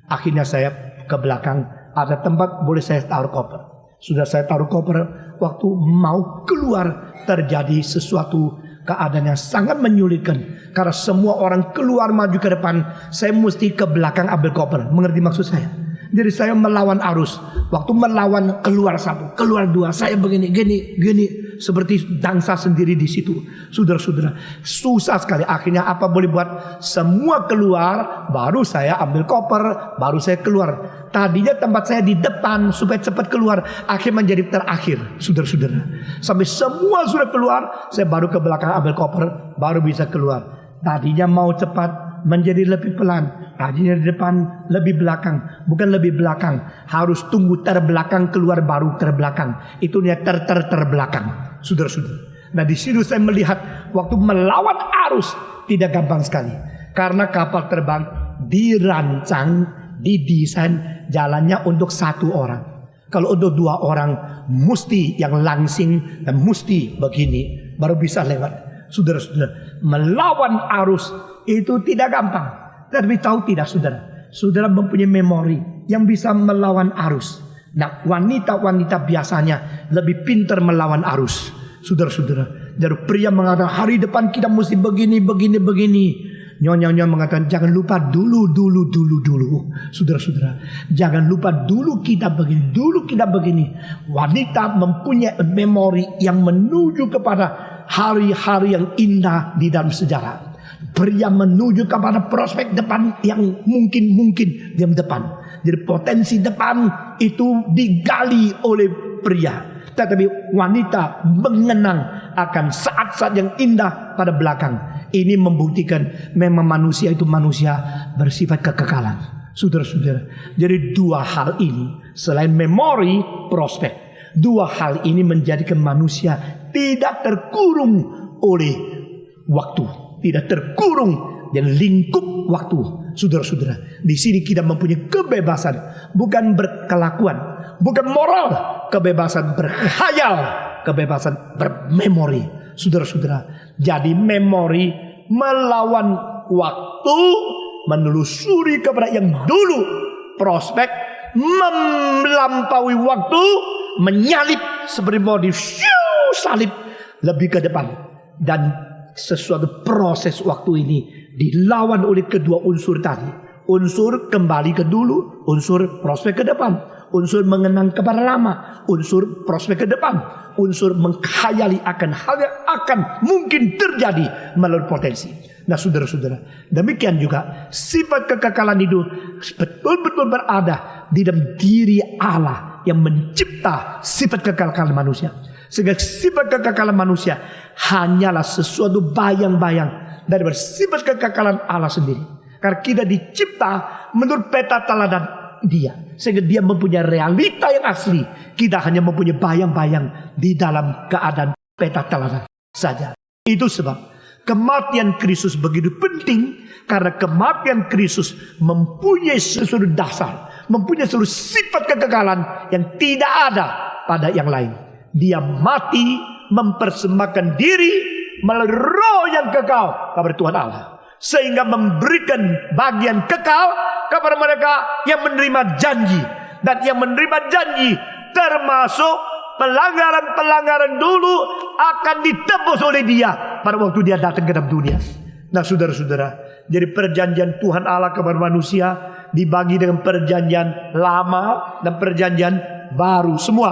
S2: Akhirnya saya ke belakang, ada tempat boleh saya taruh koper. Sudah saya taruh koper, waktu mau keluar terjadi sesuatu keadaan yang sangat menyulitkan. Karena semua orang keluar maju ke depan, saya mesti ke belakang ambil koper. Mengerti maksud saya? Jadi saya melawan arus. Waktu melawan keluar satu, keluar dua, saya begini, gini, seperti dansa sendiri di situ. Saudara-saudara, susah sekali. Akhirnya apa boleh buat? Semua keluar, baru saya ambil koper, baru saya keluar. Tadinya tempat saya di depan supaya cepat keluar, akhirnya menjadi terakhir. Saudara-saudara, sampai semua sudah keluar, saya baru ke belakang ambil koper, baru bisa keluar. Tadinya mau cepat, menjadi lebih pelan. Tadinya di depan, lebih belakang. Bukan lebih belakang, harus tunggu terbelakang keluar baru terbelakang. Itu terbelakang. Saudara-saudara, nah di situ saya melihat waktu melawan arus tidak gampang sekali. Karena kapal terbang dirancang, didesain jalannya untuk satu orang. Kalau untuk dua orang mesti yang langsing dan mesti begini baru bisa lewat. Saudara-saudara, melawan arus itu tidak gampang. Tapi tahu tidak saudara? Saudara mempunyai memori yang bisa melawan arus. Nah, wanita-wanita biasanya lebih pintar melawan arus. Saudara-saudara, jadi pria mengatakan hari depan kita mesti begini. Nyonya mengatakan jangan lupa dulu. Saudara-saudara, jangan lupa dulu kita begini. Wanita mempunyai memori yang menuju kepada hari-hari yang indah di dalam sejarah. Pria menuju kepada prospek depan yang mungkin di depan. Jadi potensi depan itu digali oleh pria. Tetapi wanita mengenang akan saat-saat yang indah pada belakang. Ini membuktikan memang manusia itu manusia bersifat kekekalan. Saudara-saudara, jadi dua hal ini selain memori, prospek, dua hal ini menjadikan manusia tidak terkurung oleh waktu, tidak terkurung dan lingkup waktu. Saudara-saudara, di sini kita mempunyai kebebasan, bukan berkelakuan, bukan moral, kebebasan berkhayal, kebebasan bermemori. Saudara-saudara, jadi memori melawan waktu, menelusuri kepada yang dulu, prospek melampaui waktu, menyalip seperti body salip lebih ke depan. Dan sesuatu proses waktu ini dilawan oleh kedua unsur tadi. Unsur kembali ke dulu, unsur prospek ke depan, unsur mengenang kepada lama, unsur prospek ke depan, unsur mengkhayali akan hal yang akan mungkin terjadi melalui potensi. Nah saudara-saudara, demikian juga sifat kekekalan itu betul-betul berada di dalam diri Allah yang mencipta sifat kekekalan manusia. Sehingga sifat kekekalan manusia hanyalah sesuatu bayang-bayang dari sifat kekekalan Allah sendiri. Karena kita dicipta menurut peta teladan Dia, sehingga Dia mempunyai realita yang asli. Kita hanya mempunyai bayang-bayang di dalam keadaan peta teladan saja. Itu sebab kematian Kristus begitu penting, karena kematian Kristus mempunyai seluruh dasar, mempunyai seluruh sifat kekekalan yang tidak ada pada yang lain. Dia mati mempersembahkan diri melalui roh yang kekal kepada Tuhan Allah, sehingga memberikan bagian kekal kepada mereka yang menerima janji. Dan yang menerima janji termasuk pelanggaran-pelanggaran dulu akan ditebus oleh Dia pada waktu Dia datang ke dalam dunia. Nah saudara-saudara, jadi perjanjian Tuhan Allah kepada manusia dibagi dengan perjanjian lama dan perjanjian baru. Semua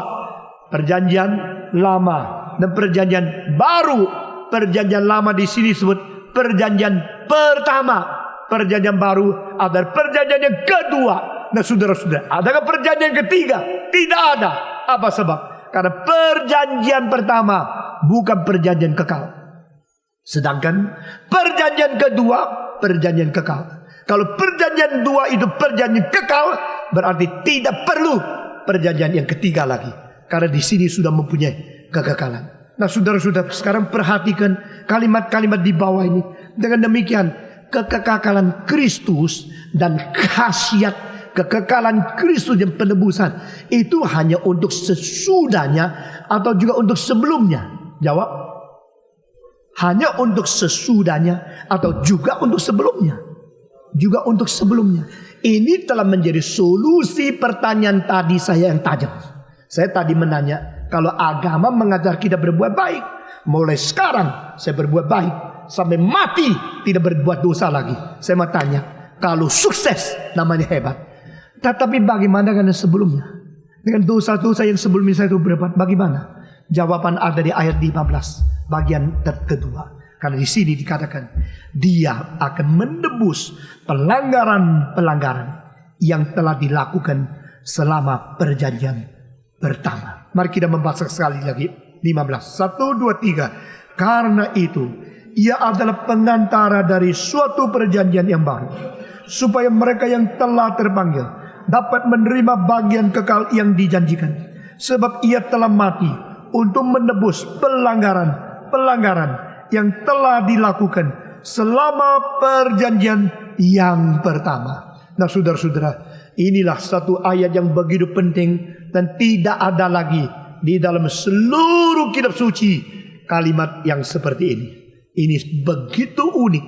S2: perjanjian lama dan perjanjian baru. Perjanjian lama di sini disebut perjanjian pertama. Perjanjian baru adalah perjanjian yang kedua. Nah saudara-saudara, adakah perjanjian ketiga? Tidak ada. Apa sebab? Karena perjanjian pertama bukan perjanjian kekal. Sedangkan perjanjian kedua perjanjian kekal. Kalau perjanjian dua itu perjanjian kekal, berarti tidak perlu perjanjian yang ketiga lagi. Karena di sini sudah mempunyai kekekalan. Nah saudara-saudara, sekarang perhatikan kalimat-kalimat di bawah ini. Dengan demikian, kekekalan Kristus dan khasiat kekekalan Kristus dan penebusan itu hanya untuk sesudahnya atau juga untuk sebelumnya? Jawab. Hanya untuk sesudahnya atau juga untuk sebelumnya? Juga untuk sebelumnya. Ini telah menjadi solusi pertanyaan tadi saya yang tajam. Saya tadi menanya, kalau agama mengajar kita berbuat baik, mulai sekarang saya berbuat baik sampai mati tidak berbuat dosa lagi. Saya mau tanya, kalau sukses namanya hebat. Tetapi bagaimana dengan sebelumnya? Dengan dosa-dosa yang sebelumnya saya itu berbuat, bagaimana? Jawaban ada di ayat 15 bagian kedua. Karena di sini dikatakan Dia akan menebus pelanggaran-pelanggaran yang telah dilakukan selama perjanjian pertama. Mari kita membaca sekali lagi 15. 1, 2, 3. Karena itu Ia adalah pengantara dari suatu perjanjian yang baru, supaya mereka yang telah terpanggil dapat menerima bagian kekal yang dijanjikan. Sebab Ia telah mati untuk menebus pelanggaran-pelanggaran yang telah dilakukan selama perjanjian yang pertama. Nah saudara-saudara, inilah satu ayat yang begitu penting dan tidak ada lagi di dalam seluruh kitab suci kalimat yang seperti ini. Ini begitu unik,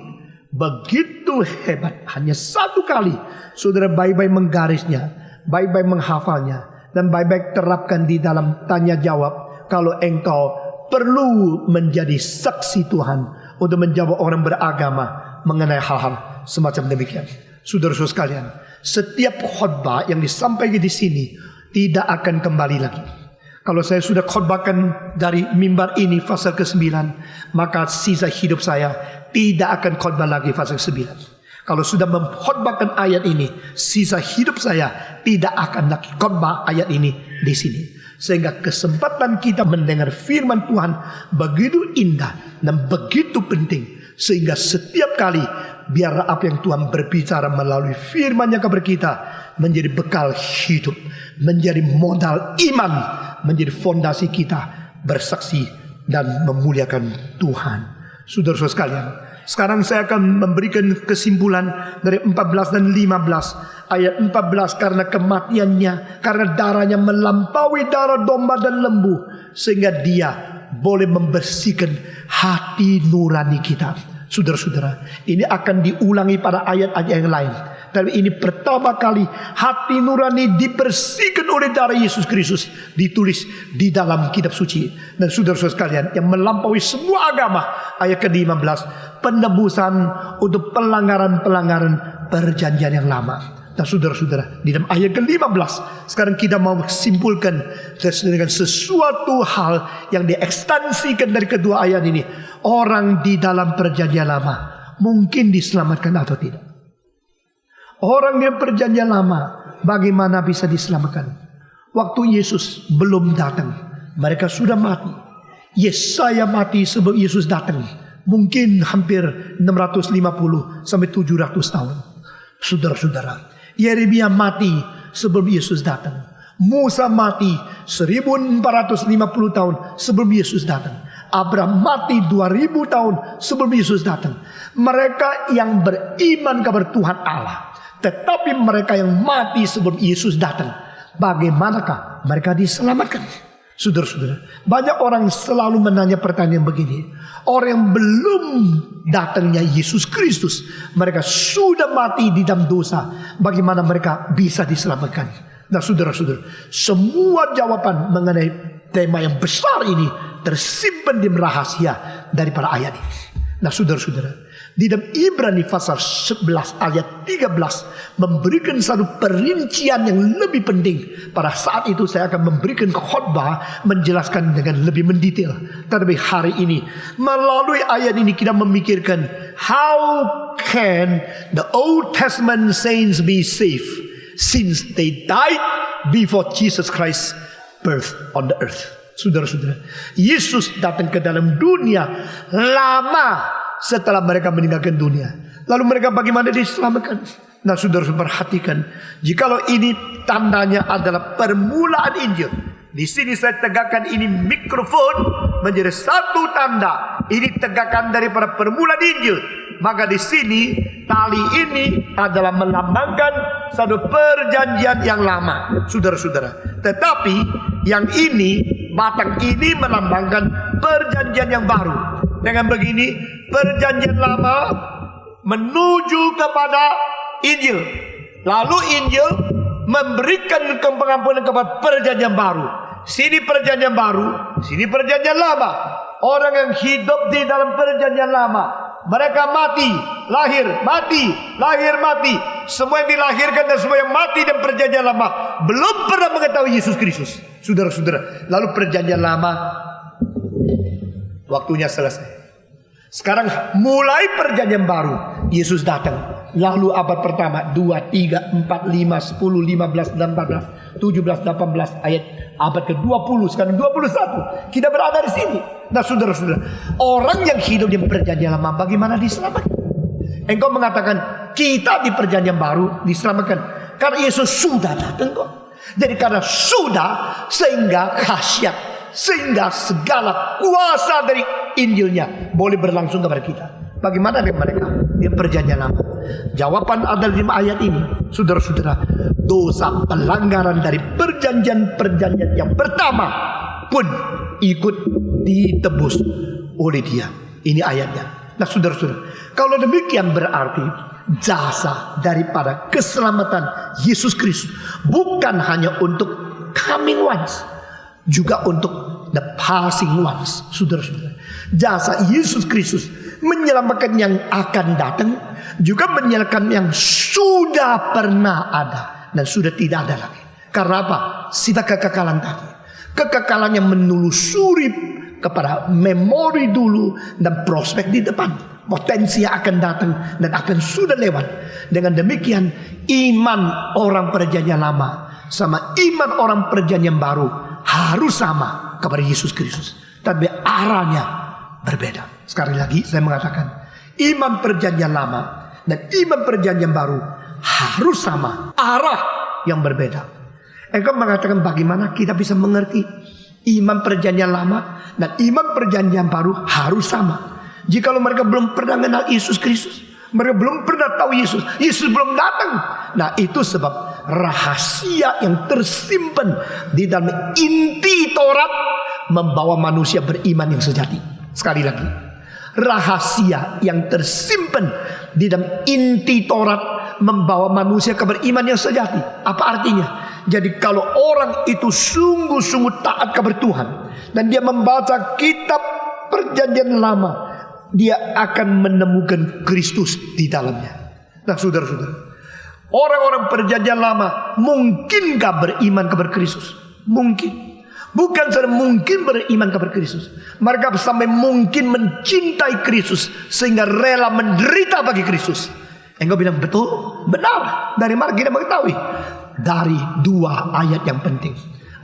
S2: begitu hebat. Hanya satu kali saudara baik-baik menggarisnya, baik-baik menghafalnya, dan baik-baik terapkan di dalam tanya jawab. Kalau engkau perlu menjadi saksi Tuhan untuk menjawab orang beragama mengenai hal-hal semacam demikian. Saudara-saudara sekalian, setiap khotbah yang disampaikan di sini tidak akan kembali lagi. Kalau saya sudah khotbahkan dari mimbar ini pasal ke-9, maka sisa hidup saya tidak akan khotbah lagi pasal ke-9. Kalau sudah mengkhotbahkan ayat ini, sisa hidup saya tidak akan lagi khotbah ayat ini di sini. Sehingga kesempatan kita mendengar firman Tuhan begitu indah dan begitu penting. Sehingga setiap kali biarlah apa yang Tuhan berbicara melalui firman-Nya kepada kita menjadi bekal hidup, menjadi modal iman, menjadi fondasi kita bersaksi dan memuliakan Tuhan. Saudara-saudara sekalian, sekarang saya akan memberikan kesimpulan dari 14 dan 15. Ayat 14, karena kematiannya, karena darahnya melampaui darah domba dan lembu, sehingga dia boleh membersihkan hati nurani kita. Saudara-saudara, ini akan diulangi pada ayat-ayat yang lain. Tapi ini pertama kali hati nurani dibersihkan oleh darah Yesus Kristus, ditulis di dalam kitab suci. Dan saudara-saudara sekalian, yang melampaui semua agama, ayat ke-15, penebusan untuk pelanggaran-pelanggaran perjanjian yang lama. Nah saudara-saudara, di dalam ayat ke-15 sekarang kita mau simpulkan dengan sesuatu hal yang diekstensikan dari kedua ayat ini. Orang di dalam perjanjian lama mungkin diselamatkan atau tidak. Orang yang perjanjian lama bagaimana bisa diselamatkan? Waktu Yesus belum datang, mereka sudah mati. Yesaya mati sebelum Yesus datang, mungkin hampir 650 sampai 700 tahun. Saudara-saudara, Yeremia mati sebelum Yesus datang. Musa mati 1450 tahun sebelum Yesus datang. Abraham mati 2000 tahun sebelum Yesus datang. Mereka yang beriman kepada Tuhan Allah, tetapi mereka yang mati sebelum Yesus datang, bagaimanakah mereka diselamatkan? Saudara-saudara, banyak orang selalu menanya pertanyaan begini. Orang yang belum datangnya Yesus Kristus, mereka sudah mati di dalam dosa, bagaimana mereka bisa diselamatkan? Nah saudara-saudara, semua jawaban mengenai tema yang besar ini tersimpan di rahasia daripada ayat ini. Nah saudara-saudara, di dalam Ibrani pasal 11 ayat 13 memberikan satu perincian yang lebih penting. Pada saat itu saya akan memberikan khotbah menjelaskan dengan lebih mendetail. Tapi hari ini melalui ayat ini kita memikirkan, how can the Old Testament saints be saved since they died before Jesus Christ's birth on the earth? Saudara-saudara, Yesus datang ke dalam dunia lama setelah mereka meninggalkan dunia. Lalu mereka bagaimana diselamatkan? Nah saudara perhatikan, jikalau ini tandanya adalah permulaan Injil. Di sini saya tegakkan ini mikrofon menjadi satu tanda. Ini tegakkan daripada permulaan Injil. Maka di sini tali ini adalah melambangkan satu perjanjian yang lama, saudara-saudara. Tetapi yang ini, batang ini melambangkan perjanjian yang baru. Dengan begini, perjanjian lama menuju kepada Injil. Lalu Injil memberikan pengampunan kepada perjanjian baru. Sini perjanjian baru, sini perjanjian lama. Orang yang hidup di dalam perjanjian lama, mereka mati, lahir, mati, lahir, mati. Semua yang dilahirkan dan semua yang mati dan perjanjian lama belum pernah mengetahui Yesus Kristus. Saudara-saudara, lalu perjanjian lama waktunya selesai. Sekarang mulai perjanjian baru. Yesus datang. Lalu abad pertama 2, 3, 4, 5, 10, 15, 16, 17, 18 ayat abad ke-20, sekarang 21. Kita berada di sini. Nah saudara-saudara, orang yang hidup di perjanjian lama bagaimana diselamatkan? Engkau mengatakan kita di perjanjian baru diselamatkan karena Yesus sudah datang kok. Jadi karena sudah, sehingga khasiat, sehingga segala kuasa dari Injilnya boleh berlangsung kepada kita. Bagaimana dengan mereka di perjanjian lama? Jawaban ada di ayat ini, saudara-saudara. Dosa pelanggaran dari perjanjian-perjanjian yang pertama pun ikut ditebus oleh Dia. Ini ayatnya. Nah, saudara-saudara, kalau demikian berarti jasa daripada keselamatan Yesus Kristus bukan hanya untuk coming once, juga untuk the passing once. Saudara-saudara, jasa Yesus Kristus menyelamatkan yang akan datang, juga menyelamatkan yang sudah pernah ada dan sudah tidak ada lagi. Karena apa? Sifat kekekalan tadi, kekekalan yang menelusuri kepada memori dulu dan prospek di depan, potensi yang akan datang dan akan sudah lewat. Dengan demikian, iman orang perjanjian lama sama iman orang perjanjian baru harus sama kepada Yesus Kristus, tapi arahnya berbeda. Sekali lagi saya mengatakan, iman perjanjian lama dan iman perjanjian baru harus sama, arah yang berbeda. Engkau mengatakan bagaimana kita bisa mengerti iman perjanjian lama dan iman perjanjian baru harus sama? Jikalau mereka belum pernah mengenal Yesus Kristus, mereka belum pernah tahu Yesus, Yesus belum datang. Nah, itu sebab rahasia yang tersimpan di dalam inti Taurat membawa manusia beriman yang sejati. Sekali lagi, rahasia yang tersimpan di dalam inti Taurat membawa manusia ke beriman yang sejati. Apa artinya? Jadi kalau orang itu sungguh-sungguh taat kepada Tuhan dan dia membaca kitab perjanjian lama, dia akan menemukan Kristus di dalamnya. Nah, saudara-saudara, orang-orang perjanjian lama mungkinkah beriman kepada Kristus? Mungkin. Bukan saja mungkin beriman kepada Kristus, mereka sampai mungkin mencintai Kristus sehingga rela menderita bagi Kristus. Engkau bilang betul? Benar. Dari mana kita mengetahui? Dari dua ayat yang penting.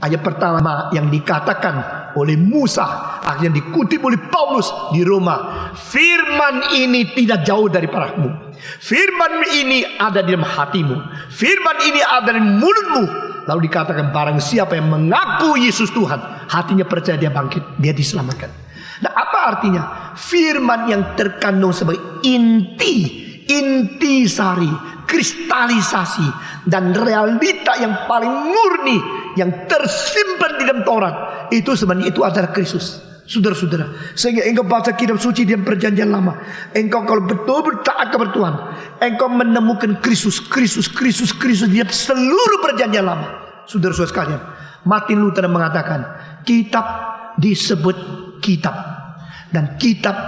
S2: Ayat pertama yang dikatakan oleh Musa, akhirnya dikutip oleh Paulus di Roma. Firman ini tidak jauh dari parahmu, firman ini ada di dalam hatimu, firman ini ada di mulutmu. Lalu dikatakan barang siapa yang mengaku Yesus Tuhan, hatinya percaya dia bangkit, dia diselamatkan. Nah, apa artinya? Firman yang terkandung sebagai intisari, kristalisasi dan realita yang paling murni yang tersimpan di dalam Taurat, itu sebenarnya itu adalah Kristus. Saudara-saudara, sehingga engkau baca kitab suci di perjanjian lama, engkau kalau betul-betul taat kepada Tuhan, engkau menemukan Kristus di seluruh perjanjian lama. Saudara-saudara sekalian, Martin Luther mengatakan kitab disebut kitab, dan kitab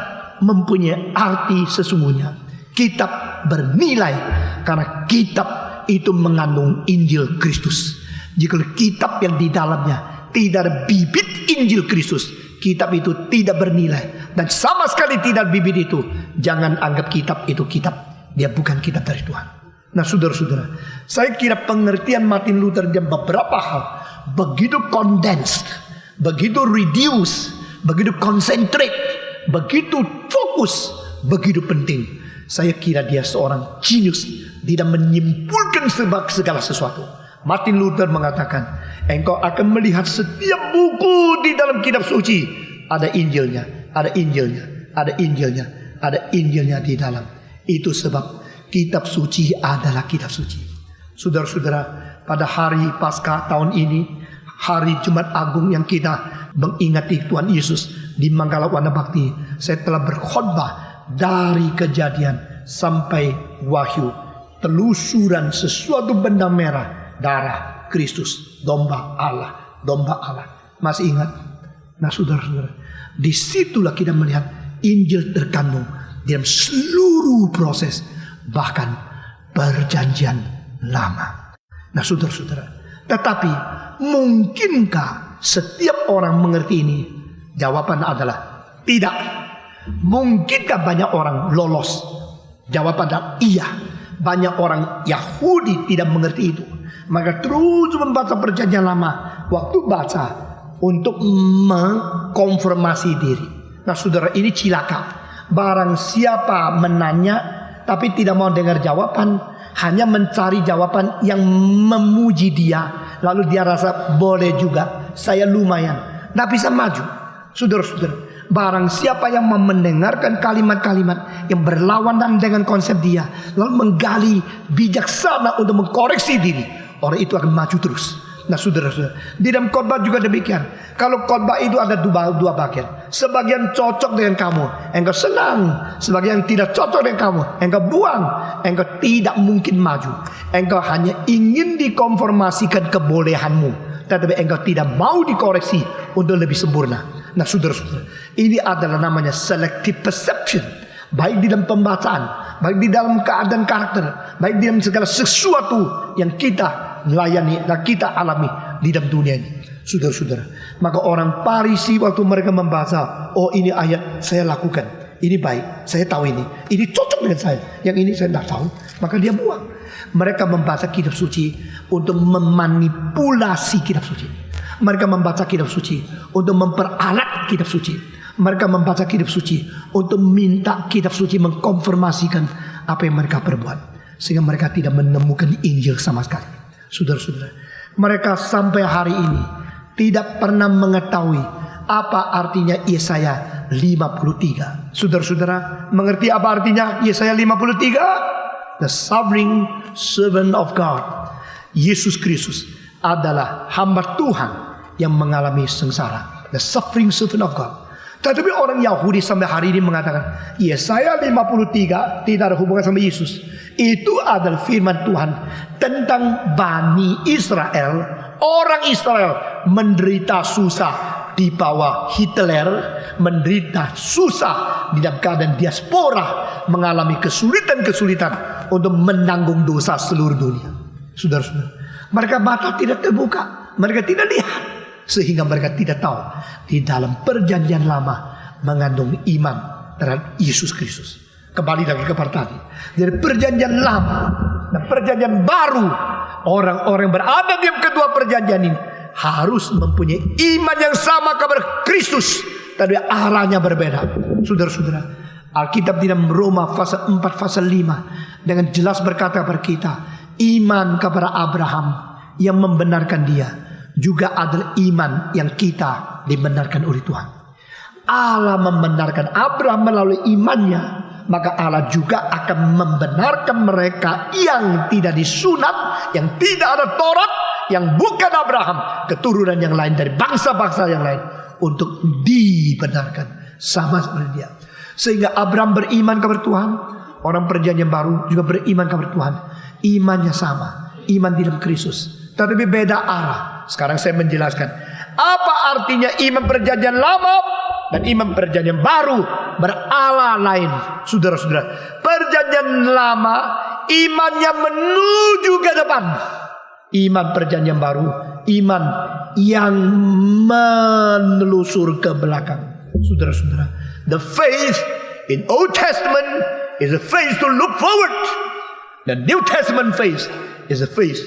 S2: mempunyai arti sesungguhnya. Kitab bernilai karena kitab itu mengandung Injil Kristus. Jika kitab yang di dalamnya tidak ada bibit Injil Kristus, kitab itu tidak bernilai. Dan sama sekali tidak bibit itu, jangan anggap kitab itu kitab. Dia bukan kitab dari Tuhan. Nah, saudara-saudara, saya kira pengertian Martin Luther dan beberapa hal begitu condensed, begitu reduced, begitu concentrate, begitu fokus, begitu penting. Saya kira dia seorang jenius, tidak menyimpulkan segala sesuatu. Martin Luther mengatakan, engkau akan melihat setiap buku di dalam kitab suci ada Injilnya, ada Injilnya, ada Injilnya, ada Injilnya di dalam. Itu sebab kitab suci adalah kitab suci. Saudara-saudara, pada hari Paskah tahun ini, hari Jumat Agung yang kita mengingati Tuhan Yesus di Manggala Wana Bakti, saya telah berkhotbah dari Kejadian sampai Wahyu, telusuran sesuatu benda merah, darah Kristus, domba Allah, domba Allah. Masih ingat? Nah, saudara-saudara, disitulah kita melihat Injil terkandung dalam seluruh proses, bahkan perjanjian lama. Nah, saudara-saudara, tetapi mungkinkah setiap orang mengerti ini? Jawaban adalah tidak. Mungkinkah banyak orang lolos? Jawaban adalah iya. Banyak orang Yahudi tidak mengerti itu, maka terus membaca perjanjian lama. Waktu baca untuk mengkonfirmasi diri. Nah, saudara, ini cilaka. Barang siapa menanya tapi tidak mau dengar jawaban, hanya mencari jawaban yang memuji dia, lalu dia rasa boleh juga, saya lumayan, tidak bisa maju. Saudara-saudara, Barang siapa yang mendengarkan kalimat-kalimat yang berlawanan dengan konsep dia, lalu menggali bijaksana untuk mengkoreksi diri, orang itu akan maju terus. Nah saudara-saudara, di dalam khotbah juga demikian. Kalau khotbah itu ada dua bagian. Sebagian cocok dengan kamu, engkau senang. Sebagian tidak cocok dengan kamu, engkau buang. Engkau tidak mungkin maju. Engkau hanya ingin dikonformasikan kebolehanmu, tetapi engkau tidak mau dikoreksi untuk lebih sempurna. Nah saudara-saudara, ini adalah namanya selective perception. Baik di dalam pembacaan, baik di dalam keadaan karakter, baik di dalam segala sesuatu yang kita layani dan kita alami di dalam dunia ini. Saudara-saudara, maka orang Farisi waktu mereka membaca, oh ini ayat saya lakukan, ini baik, saya tahu ini cocok dengan saya, yang ini saya tidak tahu, maka dia buang. Mereka membaca kitab suci untuk memanipulasi kitab suci. Mereka membaca kitab suci untuk memperalat kitab suci. Mereka membaca kitab suci untuk minta kitab suci mengkonfirmasikan apa yang mereka perbuat, sehingga mereka tidak menemukan Injil sama sekali. Saudara-saudara, mereka sampai hari ini tidak pernah mengetahui apa artinya Yesaya 53. Saudara-saudara, mengerti apa artinya Yesaya 53? The sovereign servant of God. Yesus Kristus adalah hamba Tuhan yang mengalami sengsara. The suffering servant of God. Tetapi orang Yahudi sampai hari ini mengatakan Yesaya 53 tidak ada hubungan sama Yesus. Itu adalah firman Tuhan tentang Bani Israel. Orang Israel menderita susah di bawah Hitler, menderita susah di dalam keadaan diaspora, mengalami kesulitan-kesulitan untuk menanggung dosa seluruh dunia. Saudara-saudara, mereka mata tidak terbuka, mereka tidak lihat, sehingga mereka tidak tahu di dalam perjanjian lama mengandung iman terhadap Yesus Kristus. Kembali lagi kepada tadi, dari perjanjian lama dan perjanjian baru, orang-orang yang berada di kedua perjanjian ini harus mempunyai iman yang sama kepada Kristus, tapi arahnya berbeda. Saudara-saudara, Alkitab di dalam Roma pasal 4 pasal 5 dengan jelas berkata kepada kita, iman kepada Abraham yang membenarkan dia juga adalah iman yang kita dibenarkan oleh Tuhan. Allah membenarkan Abraham melalui imannya, maka Allah juga akan membenarkan mereka yang tidak disunat, yang tidak ada Taurat, yang bukan Abraham, keturunan yang lain dari bangsa-bangsa yang lain, untuk dibenarkan sama seperti dia. Sehingga Abraham beriman kepada Tuhan, orang perjanjian baru juga beriman kepada Tuhan. Imannya sama, iman di dalam Kristus, tetapi beda arah. Sekarang saya menjelaskan apa artinya iman perjanjian lama dan iman perjanjian baru berala lain. Saudara-saudara, perjanjian lama imannya menuju ke depan. Iman perjanjian baru, iman yang menelusur ke belakang. Saudara-saudara, the faith in Old Testament is a faith to look forward. The New Testament faith is a faith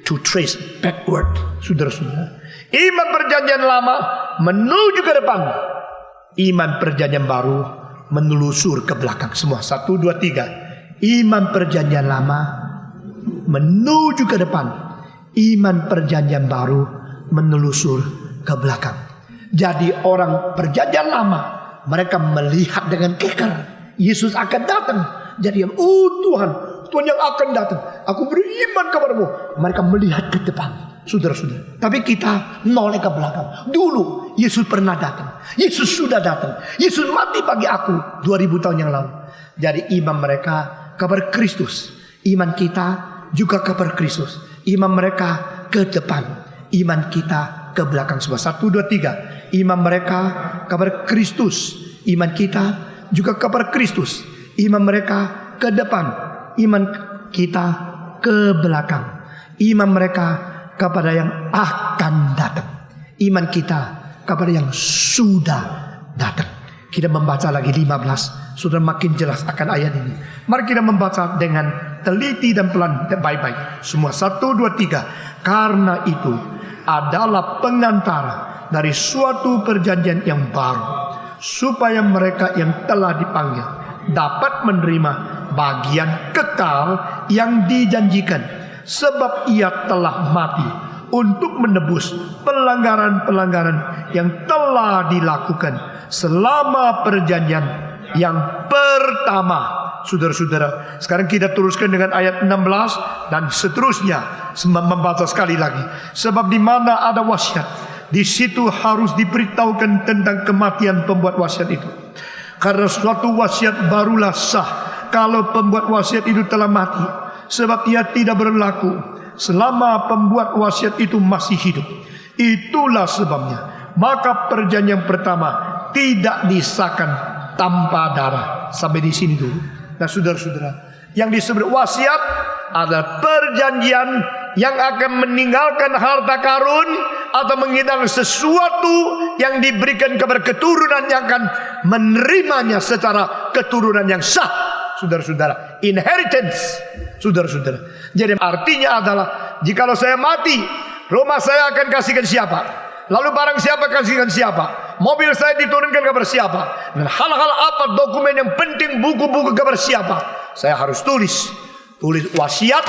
S2: to trace backward. Saudara-saudara, iman perjanjian lama menuju ke depan, iman perjanjian baru menelusur ke belakang. Semua 1, 2, 3. Iman perjanjian lama menuju ke depan, iman perjanjian baru menelusur ke belakang. Jadi orang perjanjian lama, mereka melihat dengan keker Yesus akan datang. Jadi Tuhan yang akan datang, aku beriman kepadamu. Mereka melihat ke depan. Saudara-saudara, tapi kita noleh ke belakang. Dulu Yesus pernah datang, Yesus sudah datang, Yesus mati bagi aku 2000 tahun yang lalu. Jadi iman mereka kepada Kristus, iman kita juga kepada Kristus. Iman mereka ke depan, iman kita ke belakang. Semua 1, 2, 3. Iman mereka kepada Kristus, iman kita juga kepada Kristus. Iman mereka ke depan, iman kita ke belakang. Iman mereka kepada yang akan datang, iman kita kepada yang sudah datang. Kita membaca lagi 15, sudah makin jelas akan ayat ini. Mari kita membaca dengan teliti dan pelan, baik-baik. Semua 1, 2, 3. Karena itu adalah pengantara dari suatu perjanjian yang baru, supaya mereka yang telah dipanggil dapat menerima bagian kekal yang dijanjikan. Sebab ia telah mati untuk menebus pelanggaran-pelanggaran yang telah dilakukan selama perjanjian yang pertama. Saudara-saudara, sekarang kita teruskan dengan ayat 16 dan seterusnya, membaca sekali lagi. Sebab di mana ada wasiat, di situ harus diberitahukan tentang kematian pembuat wasiat itu. Karena suatu wasiat barulah sah kalau pembuat wasiat itu telah mati, sebab ia tidak berlaku selama pembuat wasiat itu masih hidup. Itulah sebabnya maka perjanjian pertama tidak disahkan tanpa darah. Sampai di sini dulu. Nah, saudara-saudara, yang disebut wasiat adalah perjanjian yang akan meninggalkan harta karun atau menghidang sesuatu yang diberikan kepada keturunan yang akan menerimanya secara keturunan yang sah. Saudara-saudara, inheritance. Saudara-saudara, jadi artinya adalah jikalau saya mati, rumah saya akan kasihkan siapa, lalu barang siapa kasihkan siapa, mobil saya diturunkan kepada siapa, dan hal-hal apa, dokumen yang penting, buku-buku kepada siapa. Saya harus tulis wasiat,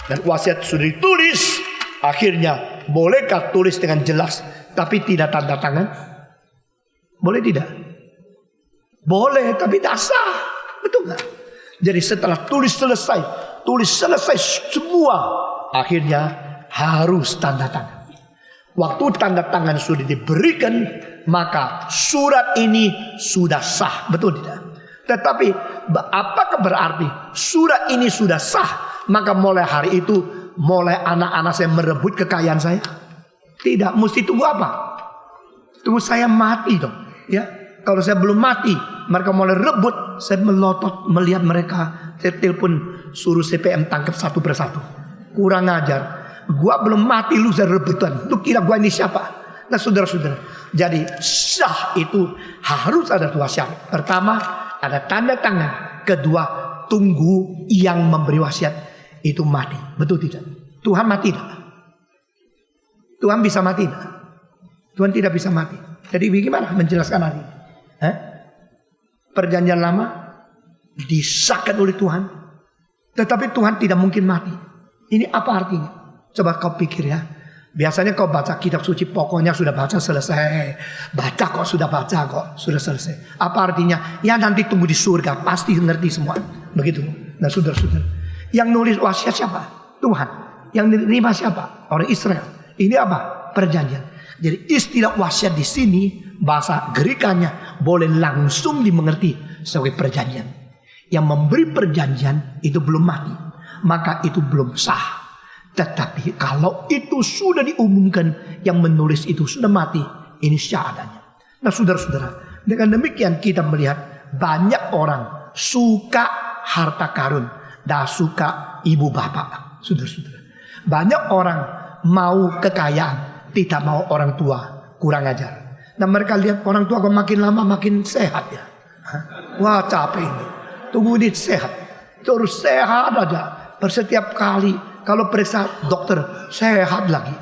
S2: dan wasiat sudah ditulis. Akhirnya bolehkah tulis dengan jelas tapi tidak tanda tangan? Boleh tidak? Boleh, tapi tidak sah. Betul nggak? Jadi setelah tulis selesai semua, akhirnya harus tanda tangan. Waktu tanda tangan sudah diberikan, maka surat ini sudah sah. Betul tidak? Tetapi apakah berarti surat ini sudah sah, maka mulai hari itu, mulai anak-anak saya merebut kekayaan saya? Tidak, mesti tunggu apa? Tunggu saya mati dong. Ya, kalau saya belum mati, mereka mulai rebut. Saya melotot melihat mereka. Saya telepon, suruh CPM tangkap satu persatu. Kurang ajar. Gua belum mati, lu saya rebutan. Lu kira gua ini siapa? Nah, saudara-saudara, jadi sah itu harus ada dua syarat. Pertama, ada tanda tangan. Kedua, tunggu yang memberi wasiat itu mati. Betul tidak? Tuhan mati tidak? Tuhan bisa mati tidak? Tuhan tidak bisa mati. Jadi bagaimana menjelaskan hari ini? Perjanjian lama disahkan oleh Tuhan, tetapi Tuhan tidak mungkin mati. Ini apa artinya? Coba kau pikir ya. Biasanya kau baca kitab suci, pokoknya sudah baca selesai. Baca kok sudah baca kok sudah selesai. Apa artinya? Ya nanti tunggu di surga, pasti ngerti semua. Begitu. Nah, saudara-saudara, yang nulis wasiat siapa? Tuhan. Yang menerima siapa? Orang Israel. Ini apa? Perjanjian. Jadi istilah wasiat di sini, bahasa Grekanya boleh langsung dimengerti sebagai perjanjian. Yang memberi perjanjian itu belum mati, maka itu belum sah. Tetapi kalau itu sudah diumumkan, yang menulis itu sudah mati, ini sah adanya. Nah, saudara-saudara, dengan demikian kita melihat banyak orang suka harta karun, dah suka ibu bapak. Saudara-saudara, banyak orang mau kekayaan, tidak mau orang tua, kurang ajar. Nah, mereka lihat orang tua kok makin lama makin sehat ya. Wah, capek ini. Tunggu ini sehat, terus sehat aja. Setiap kali kalau periksa dokter, sehat lagi.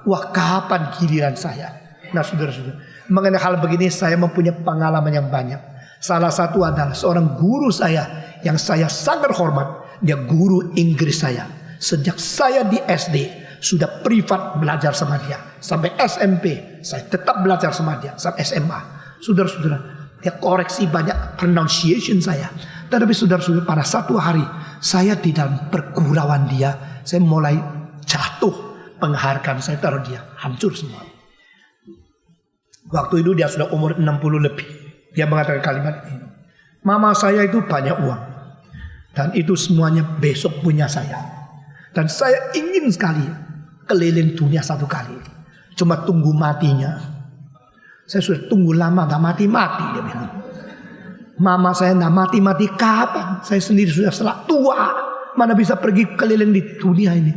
S2: Wah, kapan giliran saya? Nah, saudara-saudara, mengenai hal begini saya mempunyai pengalaman yang banyak. Salah satu adalah seorang guru saya yang saya sangat hormat. Dia guru Inggris saya. Sejak saya di SD sudah privat belajar sama dia. Sampai SMP saya tetap belajar sama dia. Sampai SMA. Saudara-saudara, dia koreksi banyak pronunciation saya. Tetapi saudara-saudara, pada satu hari saya di dalam pergurauan dia, saya mulai jatuh, penghargaan saya taruh dia, hancur semua. Waktu itu dia sudah umur 60 lebih. Dia mengatakan kalimat ini, mama saya itu banyak uang, dan itu semuanya besok punya saya. Dan saya ingin sekali keliling dunia satu kali, cuma tunggu matinya. Saya sudah tunggu lama, gak mati-mati, dia bilang. Mama saya gak mati-mati kapan? Saya sendiri sudah tua, mana bisa pergi keliling di dunia ini?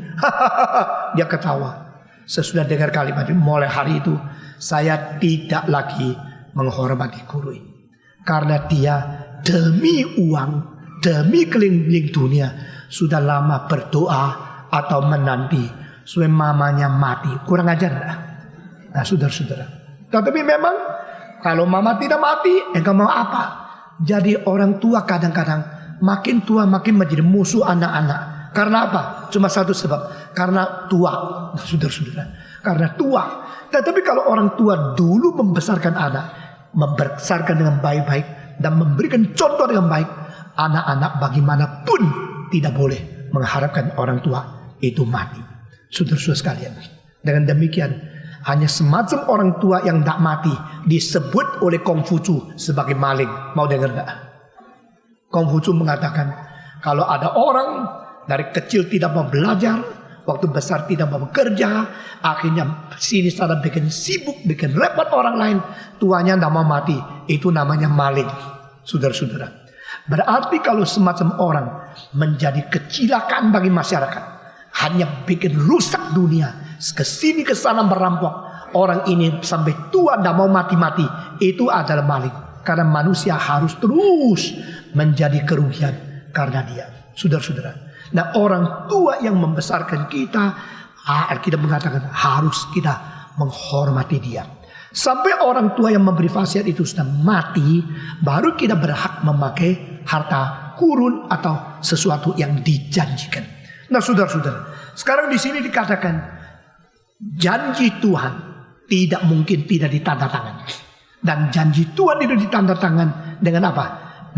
S2: Dia ketawa. Saya sudah dengar kalimat itu. Mulai hari itu saya tidak lagi menghormati guru ini, karena dia demi uang, demi keliling dunia sudah lama berdoa atau menanti supaya mamanya mati. Kurang ajar enggak? Nah, saudara-saudara, tetapi memang kalau mama tidak mati, engkau mau apa? Jadi orang tua kadang-kadang makin tua makin menjadi musuh anak-anak. Karena apa? Cuma satu sebab, karena tua. Saudara-saudara, karena tua. Tetapi kalau orang tua dulu membesarkan anak, membesarkan dengan baik-baik dan memberikan contoh dengan baik, anak-anak bagaimanapun tidak boleh mengharapkan orang tua itu mati. Saudara-saudara sekalian, dengan demikian hanya semacam orang tua yang tidak mati disebut oleh Konghucu sebagai maling. Mau dengar gak? Konghucu mengatakan, kalau ada orang dari kecil tidak mau belajar, waktu besar tidak mau bekerja, akhirnya sini sana bikin sibuk, bikin repot orang lain, tuanya tidak mau mati, itu namanya maling. Saudara-saudara, berarti kalau semacam orang menjadi kecelakaan bagi masyarakat, hanya bikin rusak dunia, kesini kesana merampok, orang ini sampai tua tidak mau mati-mati, itu adalah maling. Karena manusia harus terus menjadi kerugian karena dia. Saudara-saudara, nah orang tua yang membesarkan kita, kita mengatakan harus kita menghormati dia. Sampai orang tua yang memberi wasiat itu sudah mati, baru kita berhak memakai harta kurun atau sesuatu yang dijanjikan. Nah saudara-saudara, sekarang di sini dikatakan janji Tuhan tidak mungkin tidak ditandatangan. Dan janji Tuhan itu ditandatangan dengan apa?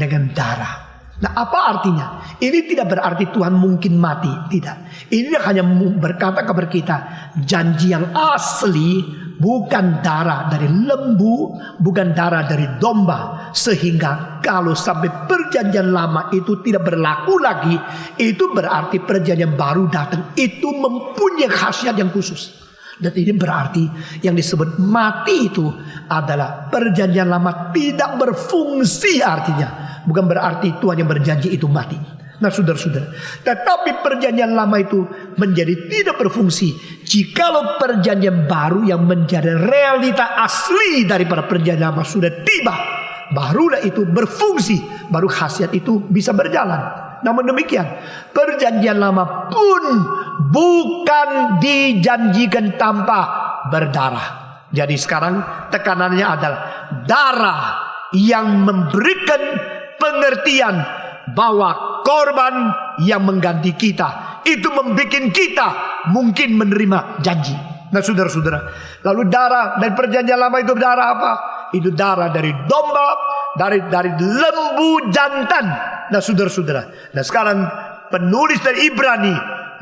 S2: Dengan darah. Nah apa artinya? Ini tidak berarti Tuhan mungkin mati. Tidak. Ini hanya berkata kepada kita, janji yang asli bukan darah dari lembu, bukan darah dari domba. Sehingga kalau sampai perjanjian lama itu tidak berlaku lagi, itu berarti perjanjian baru datang. Itu mempunyai khasiat yang khusus. Dan ini berarti yang disebut mati itu adalah perjanjian lama tidak berfungsi artinya. Bukan berarti Tuhan yang berjanji itu mati. Nah saudara-saudara, tetapi perjanjian lama itu menjadi tidak berfungsi jikalau perjanjian baru yang menjadi realita asli daripada perjanjian lama sudah tiba. Barulah itu berfungsi, baru khasiat itu bisa berjalan. Namun demikian, perjanjian lama pun bukan dijanjikan tanpa berdarah. Jadi sekarang tekanannya adalah darah yang memberikan pengertian bahwa korban yang mengganti kita itu membuat kita mungkin menerima janji. Nah saudara-saudara, lalu darah dari perjanjian lama itu darah apa? Itu darah dari domba, dari lembu jantan. Nah saudara-saudara, nah sekarang penulis dari Ibrani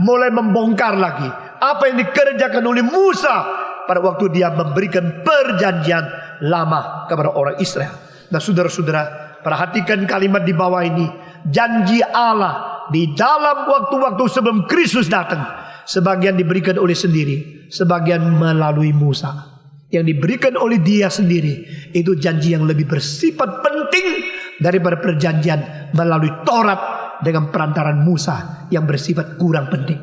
S2: mulai membongkar lagi apa yang dikerjakan oleh Musa pada waktu dia memberikan perjanjian lama kepada orang Israel. Nah saudara-saudara, perhatikan kalimat di bawah ini. Janji Allah di dalam waktu-waktu sebelum Kristus datang, sebagian diberikan oleh sendiri, sebagian melalui Musa. Yang diberikan oleh dia sendiri itu janji yang lebih bersifat penting daripada perjanjian melalui Taurat dengan perantaran Musa yang bersifat kurang penting.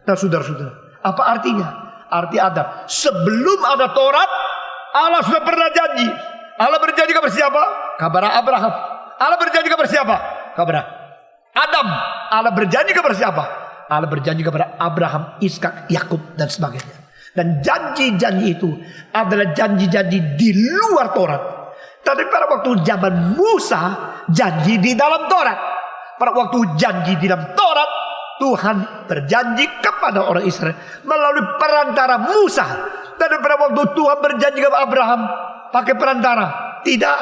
S2: Nah saudara-saudara, apa artinya? Arti ada sebelum ada Taurat, Allah sudah pernah janji. Allah berjanji kepada siapa? Kepada Abraham. Allah berjanji kepada siapa? Kepada Adam. Allah berjanji kepada siapa? Allah berjanji kepada Abraham, Ishak, Yakub dan sebagainya. Dan janji-janji itu adalah janji-janji di luar Taurat. Tapi pada waktu zaman Musa, janji di dalam Taurat. Pada waktu janji di dalam Taurat, Tuhan berjanji kepada orang Israel melalui perantara Musa. Dan pada waktu Tuhan berjanji kepada Abraham pakai perantara, tidak.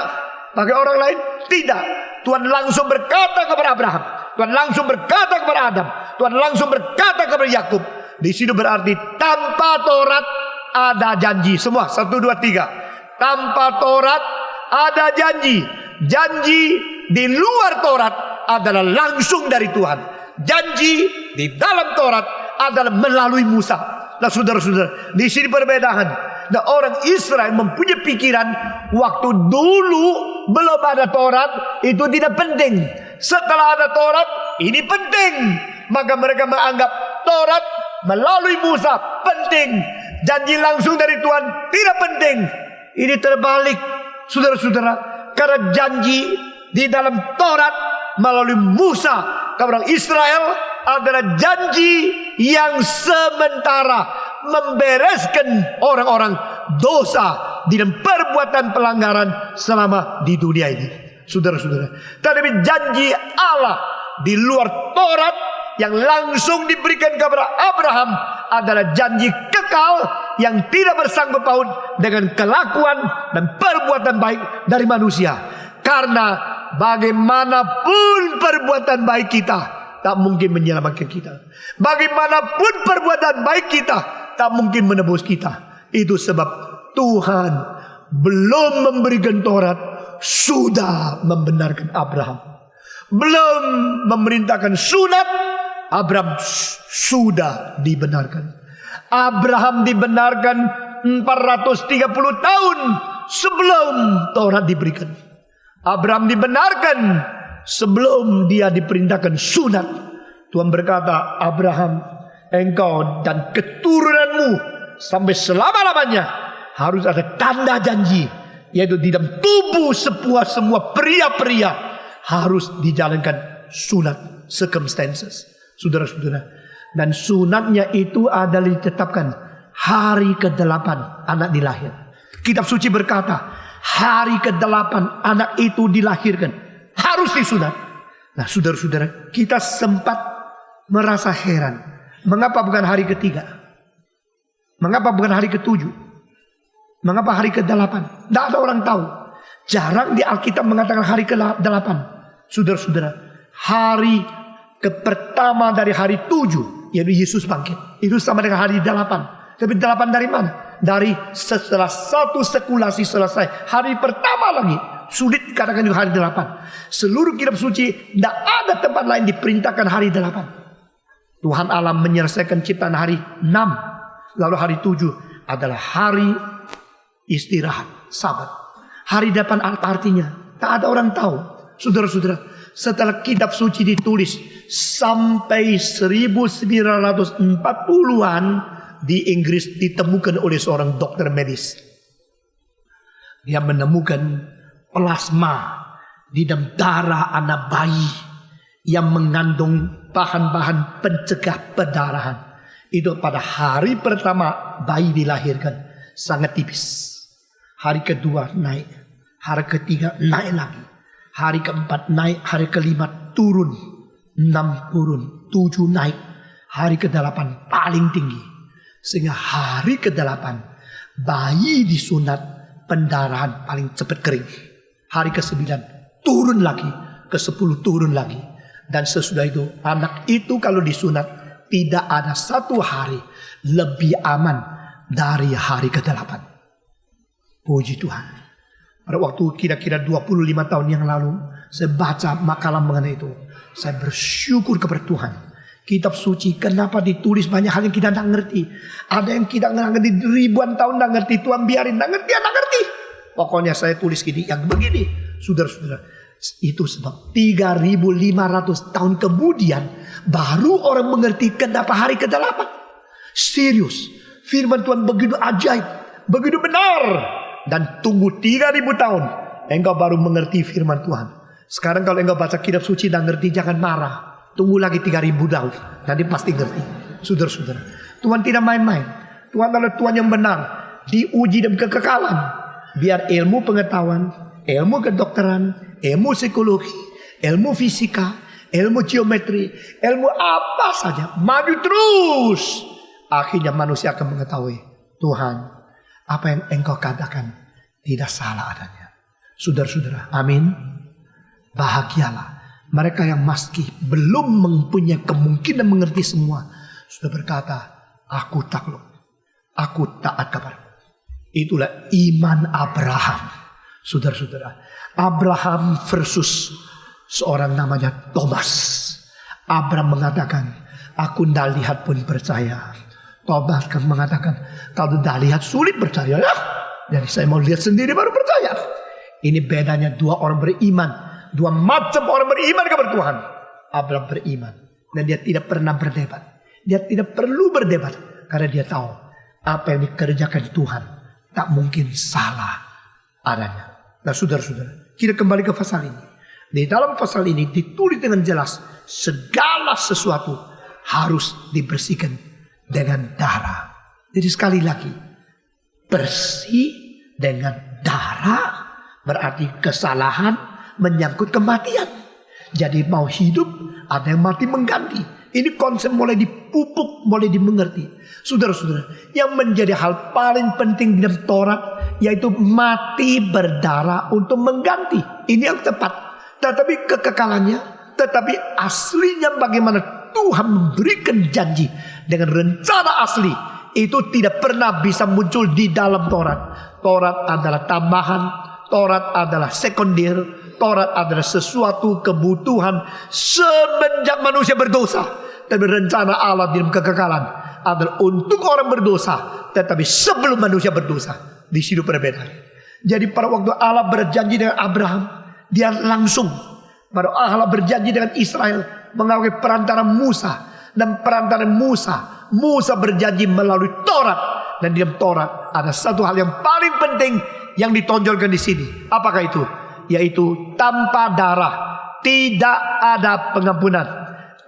S2: Pakai orang lain, tidak. Tuhan langsung berkata kepada Abraham, Tuhan langsung berkata kepada Adam, Tuhan langsung berkata kepada Yakub. Di situ berarti tanpa Taurat ada janji. Semua 1, 2, 3. Tanpa Taurat ada janji. Janji di luar Taurat adalah langsung dari Tuhan. Janji di dalam Taurat adalah melalui Musa. Nah saudara-saudara, di sini perbedaan. Nah orang Israel mempunyai pikiran waktu dulu belum ada Taurat itu tidak penting. Setelah ada Taurat ini penting. Maka mereka menganggap Taurat melalui Musa penting. Janji langsung dari Tuhan tidak penting. Ini terbalik saudara-saudara. Karena janji di dalam Taurat melalui Musa kepada orang Israel adalah janji yang sementara membereskan orang-orang dosa dan perbuatan pelanggaran selama di dunia ini. Saudara-saudara, tetapi janji Allah di luar Taurat yang langsung diberikan kepada Abraham adalah janji kekal yang tidak bersangkut paut dengan kelakuan dan perbuatan baik dari manusia. Karena bagaimanapun perbuatan baik kita tak mungkin menyelamatkan kita. Bagaimanapun perbuatan baik kita tak mungkin menebus kita. Itu sebab Tuhan belum memberikan Taurat, sudah membenarkan Abraham. Belum memerintahkan sunat, Abraham sudah dibenarkan. Abraham dibenarkan 430 tahun sebelum Taurat diberikan. Abraham dibenarkan sebelum dia diperintahkan sunat. Tuhan berkata, Abraham, engkau dan keturunanmu sampai selama-lamanya harus ada tanda janji, yaitu di dalam tubuh semua pria-pria harus dijalankan sunat circumstances. Saudara-saudara, dan sunatnya itu adalah ditetapkan hari ke-8 anak dilahir. Kitab suci berkata, hari ke-8 anak itu dilahirkan harus disunat. Nah, saudara-saudara, kita sempat merasa heran, mengapa bukan hari ke-3? Mengapa bukan hari ke-7? Mengapa hari ke-8? Tidak ada orang tahu. Jarang di Alkitab mengatakan hari ke-8. Saudara-saudara, hari pertama dari hari 7, yaitu Yesus bangkit, itu sama dengan hari 8. Tapi 8 dari mana? Dari setelah satu sekulasi selesai, hari pertama lagi. Sulit dikatakan itu hari 8. Seluruh kitab suci tidak ada tempat lain diperintahkan hari 8. Tuhan Allah menyelesaikan ciptaan hari 6. Lalu hari 7 adalah hari istirahat, Sabat. Hari 8 artinya tak ada orang tahu. Saudara-saudara, setelah kitab suci ditulis sampai 1940-an di Inggris ditemukan oleh seorang dokter medis. Dia menemukan plasma di dalam darah anak bayi yang mengandung bahan-bahan pencegah perdarahan. Itu pada hari pertama bayi dilahirkan sangat tipis. Hari kedua naik, hari ketiga naik lagi. Hari keempat naik, hari kelima turun, 6 turun, 7 naik, hari ke-8 paling tinggi. Sehingga hari ke-8 bayi disunat, pendarahan paling cepat kering. Hari ke-9 turun lagi, ke-10 turun lagi. Dan sesudah itu anak itu kalau disunat tidak ada satu hari lebih aman dari hari ke-8. Puji Tuhan. Pada waktu kira-kira 25 tahun yang lalu, saya baca makalah mengenai itu. Saya bersyukur kepada Tuhan. Kitab suci kenapa ditulis banyak hal yang kita tidak ngerti. Ada yang kita nggak ngerti ribuan tahun tidak ngerti. Tuhan biarin tidak ngerti, tidak ngerti. Pokoknya saya tulis gini, yang begini. Saudara-saudara, itu sebab 3.500 tahun kemudian baru orang mengerti kenapa hari ke-8. Serius, firman Tuhan begitu ajaib, begitu benar. Dan tunggu 3.000 tahun engkau baru mengerti firman Tuhan. Sekarang kalau engkau baca kitab suci dan ngerti, jangan marah. Tunggu lagi 3.000 tahun, nanti pasti ngerti. Saudara-saudara, Tuhan tidak main-main. Tuhan adalah Tuhan yang benar, diuji dalam kekekalan. Biar ilmu pengetahuan, ilmu kedokteran, ilmu psikologi, ilmu fisika, ilmu geometri, ilmu apa saja maju terus. Akhirnya manusia akan mengetahui Tuhan, apa yang engkau katakan tidak salah adanya. Saudara-saudara, amin. Bahagialah mereka yang masih belum mempunyai kemungkinan mengerti semua, sudah berkata, aku takluk, aku taat kepada. Itulah iman Abraham. Saudara-saudara, Abraham versus seorang namanya Thomas. Abraham mengatakan, aku tidak lihat pun percaya. Thomas kan mengatakan, kalau tidak lihat sulit percaya. Jadi saya mau lihat sendiri baru percaya. Ini bedanya dua orang beriman. Dua macam orang beriman kepada Tuhan. Abraham beriman. Dan dia tidak pernah berdebat. Dia tidak perlu berdebat. Karena dia tahu apa yang dikerjakan Tuhan tak mungkin salah adanya. Nah, saudara-saudara, kita kembali ke pasal ini. Di dalam pasal ini ditulis dengan jelas, segala sesuatu harus dibersihkan dengan darah. Jadi sekali lagi, bersih dengan darah berarti kesalahan menyangkut kematian. Jadi mau hidup, ada yang mati mengganti. Ini konsep mulai dipupuk, mulai dimengerti. Saudara-saudara, yang menjadi hal paling penting di dalam Taurat yaitu mati berdarah untuk mengganti. Ini yang tepat. Tetapi kekekalannya, tetapi aslinya bagaimana Tuhan memberikan janji dengan rencana asli itu tidak pernah bisa muncul di dalam Taurat. Taurat adalah tambahan, Taurat adalah sekunder, Taurat adalah sesuatu kebutuhan semenjak manusia berdosa. Tapi rencana Allah di dalam kekekalan adalah untuk orang berdosa, tetapi sebelum manusia berdosa. Di situ perbedaan. Jadi pada waktu Allah berjanji dengan Abraham, dia langsung. Pada Allah berjanji dengan Israel melalui perantara Musa. Dan perantara Musa, Musa berjanji melalui Taurat. Dan di dalam Taurat ada satu hal yang paling penting yang ditonjolkan di sini. Apakah itu? Yaitu tanpa darah tidak ada pengampunan.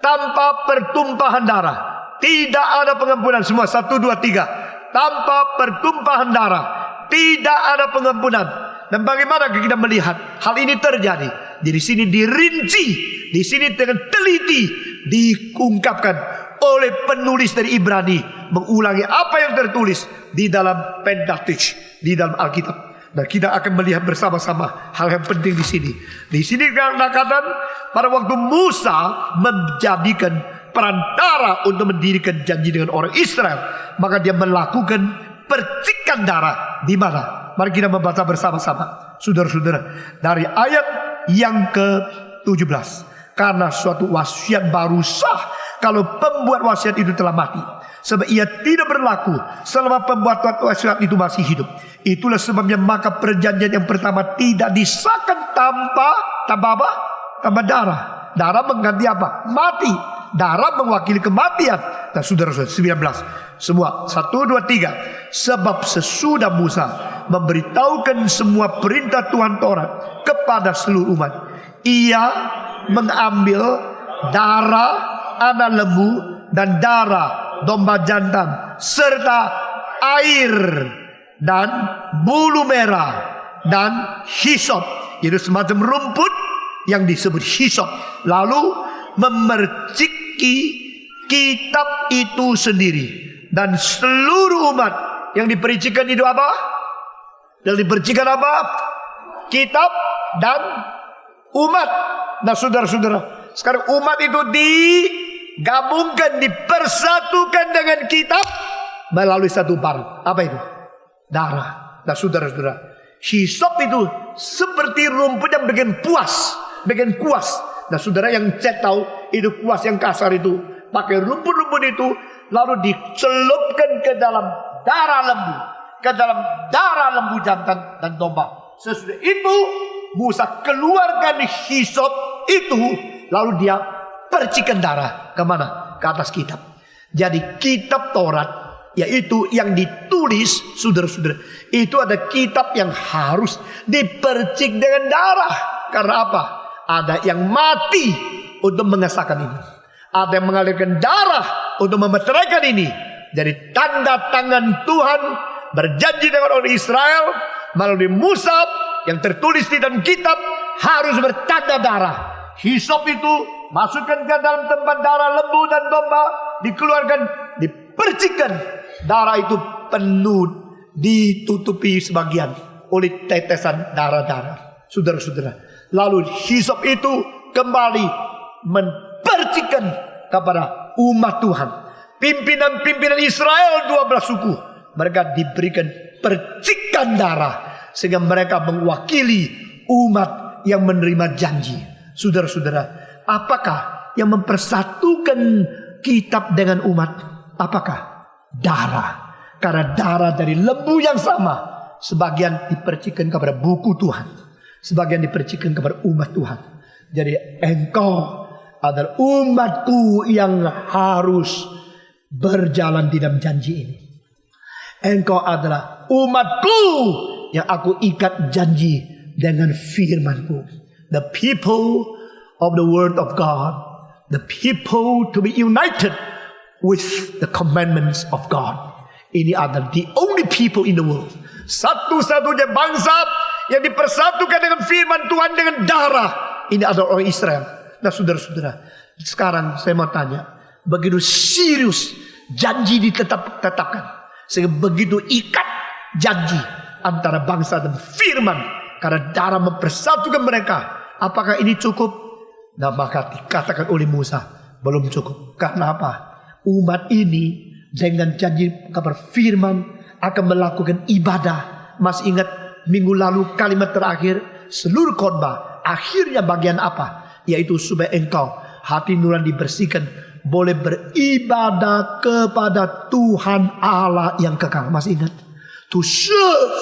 S2: Tanpa pertumpahan darah tidak ada pengampunan. Semua 1, 2, 3. Tanpa pertumpahan darah tidak ada pengampunan. Dan bagaimana kita melihat hal ini terjadi? Di sini dirinci, di sini dengan teliti diungkapkan oleh penulis dari Ibrani, mengulangi apa yang tertulis di dalam Pentateuch, di dalam Alkitab. Dan kita akan melihat bersama-sama hal yang penting di sini. Di sini dikatakan pada waktu Musa menjadikan perantara untuk mendirikan janji dengan orang Israel, maka dia melakukan percikan darah. Di mana? Mari kita membaca bersama-sama, saudara-saudara, dari ayat yang ke-17. Karena suatu wasiat baru sah kalau pembuat wasiat itu telah mati, sebab ia tidak berlaku selama pembuat wasiat itu masih hidup. Itulah sebabnya maka perjanjian yang pertama tidak disahkan tanpa apa? Tanpa darah. Darah mengganti apa? Mati. Darah mewakili kematian. Dan saudara-saudara, 19. Semua 1, 2, 3. Sebab sesudah Musa memberitahukan semua perintah Tuhan Taurat kepada seluruh umat, ia mengambil darah anak lembu dan darah domba jantan serta air dan bulu merah dan hisop, itu semacam rumput yang disebut hisop, lalu memerciki kitab itu sendiri. Dan seluruh umat yang dipercikan itu apa? Yang dipercikan apa? Kitab dan umat. Nah saudara-saudara, sekarang umat itu digabungkan, dipersatukan dengan kitab melalui satu barang. Apa itu? Darah. Nah saudara-saudara, hisop itu seperti rumput yang bikin puas, bikin kuas. Nah saudara yang cek tahu itu kuas yang kasar itu, pakai rumput-rumput itu lalu dicelupkan ke dalam darah lembu, ke dalam darah lembu jantan dan domba. Sesudah itu Musa keluarkan hisop itu, lalu dia percikan darah kemana? Ke atas kitab. Jadi kitab Taurat, yaitu yang ditulis, saudara-saudara, itu ada kitab yang harus dipercik dengan darah. Karena apa? Ada yang mati untuk mengesahkan ini, ada yang mengalirkan darah untuk memeteraikan ini. Jadi tanda tangan Tuhan berjanji dengan orang Israel melalui Musa yang tertulis di dalam kitab harus bertanda darah. Hisop itu masukkan ke dalam tempat darah lembu dan domba, dikeluarkan, dipercikan. Darah itu penuh, ditutupi sebagian oleh tetesan darah-darah. Saudara-saudara, lalu hisop itu kembali mempercikan kepada umat Tuhan. Pimpinan-pimpinan Israel 12 suku, mereka diberikan percikan darah sehingga mereka mewakili umat yang menerima janji. Saudara-saudara, apakah yang mempersatukan kitab dengan umat? Apakah? Darah. Karena darah dari lembu yang sama, sebagian dipercikan kepada buku Tuhan, sebagian dipercikan kepada umat Tuhan. Jadi engkau adalah umatku yang harus berjalan di dalam janji ini. Engkau adalah umatku yang aku ikat janji dengan firmanku. The people of the word of God, the people to be united with the commandments of God. Ini adalah the only people in the world, satu-satunya bangsa yang dipersatukan dengan firman Tuhan dengan darah. Ini adalah orang Israel. Nah saudara-saudara, sekarang saya mau tanya, begitu serius janji ditetapkan, sehingga begitu ikat janji antara bangsa dan firman, karena darah mempersatukan mereka. Apakah ini cukup? Nah, maka dikatakan oleh Musa, belum cukup. Karena apa? Umat ini dengan janji kabar firman akan melakukan ibadah. Masih ingat minggu lalu kalimat terakhir seluruh khotbah, akhirnya bagian apa? Yaitu supaya engkau hati nurani dibersihkan, boleh beribadah kepada Tuhan Allah yang kekal. Masih ingat? To serve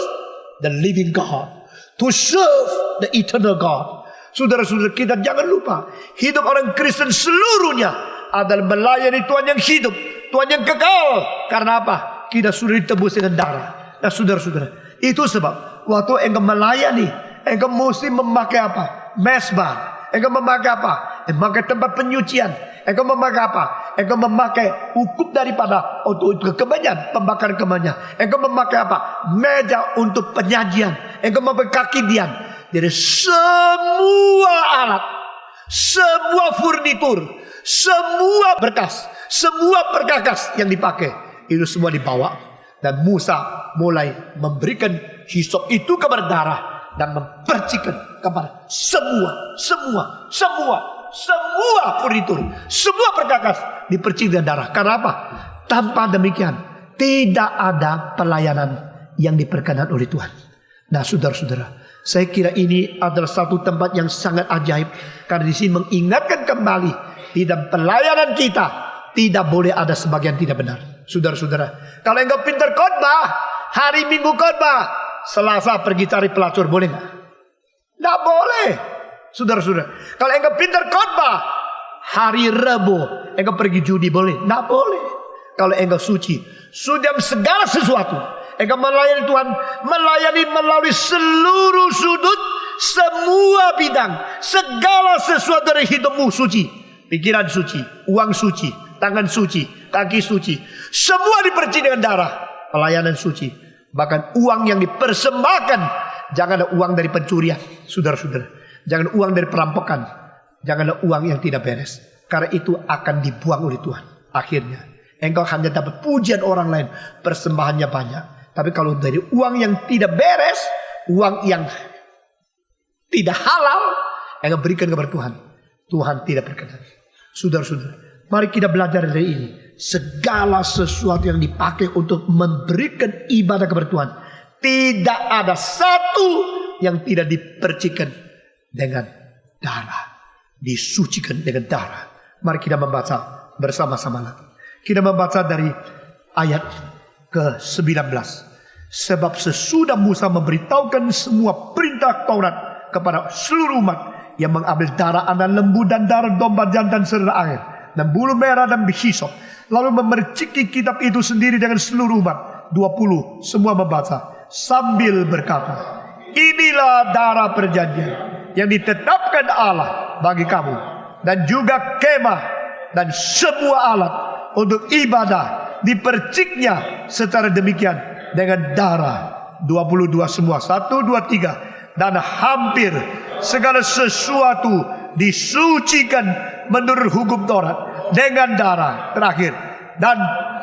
S2: the living God, to serve the eternal God. Saudara-saudara, kita jangan lupa, hidup orang Kristen seluruhnya adalah melayani Tuhan yang hidup, Tuhan yang kekal. Karena apa? Kita sudah ditebus dengan darah. Nah, saudara-saudara, itu sebab waktu engkau melayani, engkau mesti memakai apa? Mesbah. Engkau memakai apa? Memakai tempat penyucian. Engkau memakai apa? Engkau memakai ukup daripada untuk kemenyan, pembakaran kemenyan. Engkau memakai apa? Meja untuk penyajian. Engkau memakai kaki dian. Jadi semua alat, semua furnitur, semua berkas, semua perkakas yang dipakai, itu semua dibawa. Dan Musa mulai memberikan hisop itu kepada darah dan mempercikan kepada semua furnitur, semua perkakas dipercik dengan darah. Karena apa? Tanpa demikian tidak ada pelayanan yang diperkenan oleh Tuhan. Nah, saudara-saudara, saya kira ini adalah satu tempat yang sangat ajaib, karena di sini mengingatkan kembali di dalam pelayanan kita tidak boleh ada sebagian tidak benar. Saudara-saudara, kalau engkau pintar khotbah, hari Minggu khotbah, Selasa pergi cari pelacur, boleh nggak? Nggak boleh. Saudara-saudara, kalau engkau pintar khotbah, hari Rabu engkau pergi judi, boleh? Nggak boleh. Kalau engkau suci dalam segala sesuatu, engkau melayani Tuhan, melayani melalui seluruh sudut, semua bidang, segala sesuatu dari hidupmu suci, pikiran suci, uang suci, tangan suci, kaki suci, semua dipercik dengan darah, pelayanan suci. Bahkan uang yang dipersembahkan, janganlah uang dari pencurian, saudara-saudara. Jangan uang dari perampokan, janganlah uang yang tidak beres, karena itu akan dibuang oleh Tuhan. Akhirnya engkau hanya dapat pujian orang lain, persembahannya banyak. Tapi kalau dari uang yang tidak beres, uang yang tidak halal, engkau berikan kepada Tuhan, Tuhan tidak berkenan. Saudara-saudara, mari kita belajar dari ini. Segala sesuatu yang dipakai untuk memberikan ibadah kepada Tuhan, tidak ada satu yang tidak dipercikan dengan darah, disucikan dengan darah. Mari kita membaca bersama-sama lagi. Kita membaca dari ayat ke-19. Sebab sesudah Musa memberitahukan semua perintah Taurat kepada seluruh umat, yang mengambil darah anak lembu dan darah domba jantan serta air dan bulu merah dan hisop, lalu memerciki kitab itu sendiri dengan seluruh umat. 20 semua membaca sambil berkata, inilah darah perjanjian yang ditetapkan Allah bagi kamu, dan juga kemah dan semua alat untuk ibadah diperciknya secara demikian dengan darah. 22 semua, 1, 2, 3. Dan hampir segala sesuatu disucikan menurut hukum Taurat dengan darah. Terakhir, dan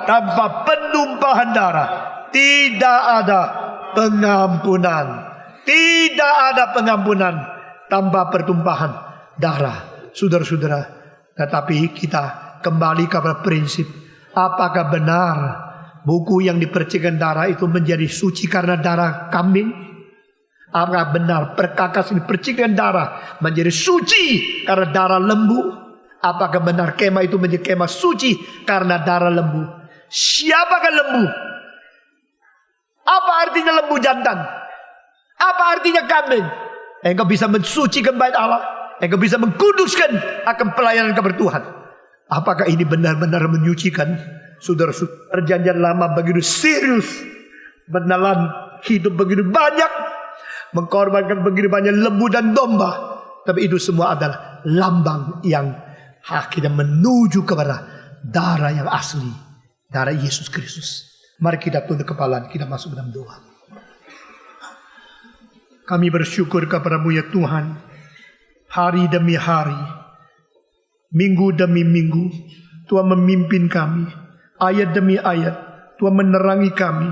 S2: tanpa penumpahan darah tidak ada pengampunan. Tidak ada pengampunan tanpa pertumpahan darah. Saudara-saudara, tetapi kita kembali kepada prinsip, apakah benar buku yang dipercikkan darah itu menjadi suci karena darah kambing? Apakah benar perkakas yang dipercikkan darah menjadi suci karena darah lembu? Apakah benar kemah itu menjadi kemah suci karena darah lembu? Siapakah lembu? Apa artinya lembu jantan? Apa artinya kambing? Engkau bisa mensucikan bait Allah, engkau bisa mengkuduskan akan pelayanan kepada Tuhan. Apakah ini benar-benar menyucikan? Saudara-saudara, perjanjian lama begitu serius, menelan hidup begitu banyak, mengorbankan begitu banyak lembu dan domba. Tapi itu semua adalah lambang yang akhirnya menuju kepada darah yang asli, darah Yesus Kristus. Mari kita tunduk kepala, kita masuk dalam doa. Kami bersyukur kepada-Mu ya Tuhan, hari demi hari, minggu demi minggu,
S1: Tuhan memimpin kami, ayat demi ayat. Tuhan menerangi kami,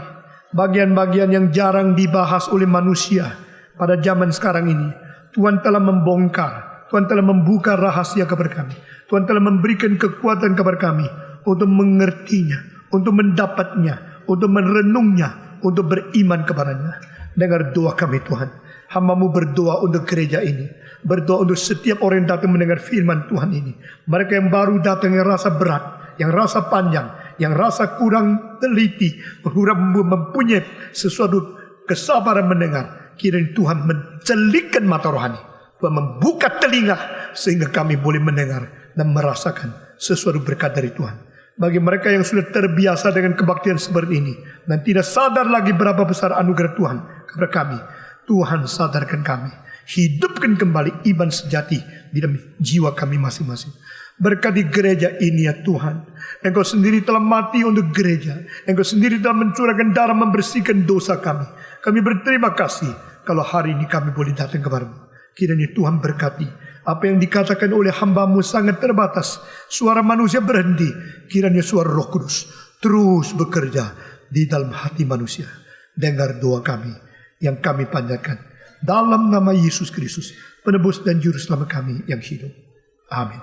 S1: bagian-bagian yang jarang dibahas oleh manusia pada zaman sekarang ini. Tuhan telah membongkar, Tuhan telah membuka rahasia kepada kami. Tuhan telah memberikan kekuatan kepada kami untuk mengertinya, untuk mendapatnya, untuk merenungnya, untuk beriman kepadanya. Dengar doa kami Tuhan. Hamba-Mu berdoa untuk gereja ini, berdoa untuk setiap orang yang datang mendengar firman Tuhan ini. Mereka yang baru datang, yang rasa berat, yang rasa panjang, yang rasa kurang teliti, kurang mempunyai sesuatu kesabaran mendengar. Kiranya Tuhan mencelikkan mata rohani, Tuhan membuka telinga sehingga kami boleh mendengar dan merasakan sesuatu berkat dari Tuhan. Bagi mereka yang sudah terbiasa dengan kebaktian seperti ini dan tidak sadar lagi berapa besar anugerah Tuhan kepada kami, Tuhan sadarkan kami, hidupkan kembali iman sejati di dalam jiwa kami masing-masing. Berkati gereja ini ya Tuhan. Engkau sendiri telah mati untuk gereja. Engkau sendiri telah mencurahkan darah membersihkan dosa kami. Kami berterima kasih kalau hari ini kami boleh datang kepadamu. Kiranya Tuhan berkati. Apa yang dikatakan oleh hamba-Mu sangat terbatas. Suara manusia berhenti. Kiranya suara Roh Kudus terus bekerja di dalam hati manusia. Dengar doa kami yang kami panjatkan dalam nama Yesus Kristus, penebus dan juru selamat kami yang hidup. Amin.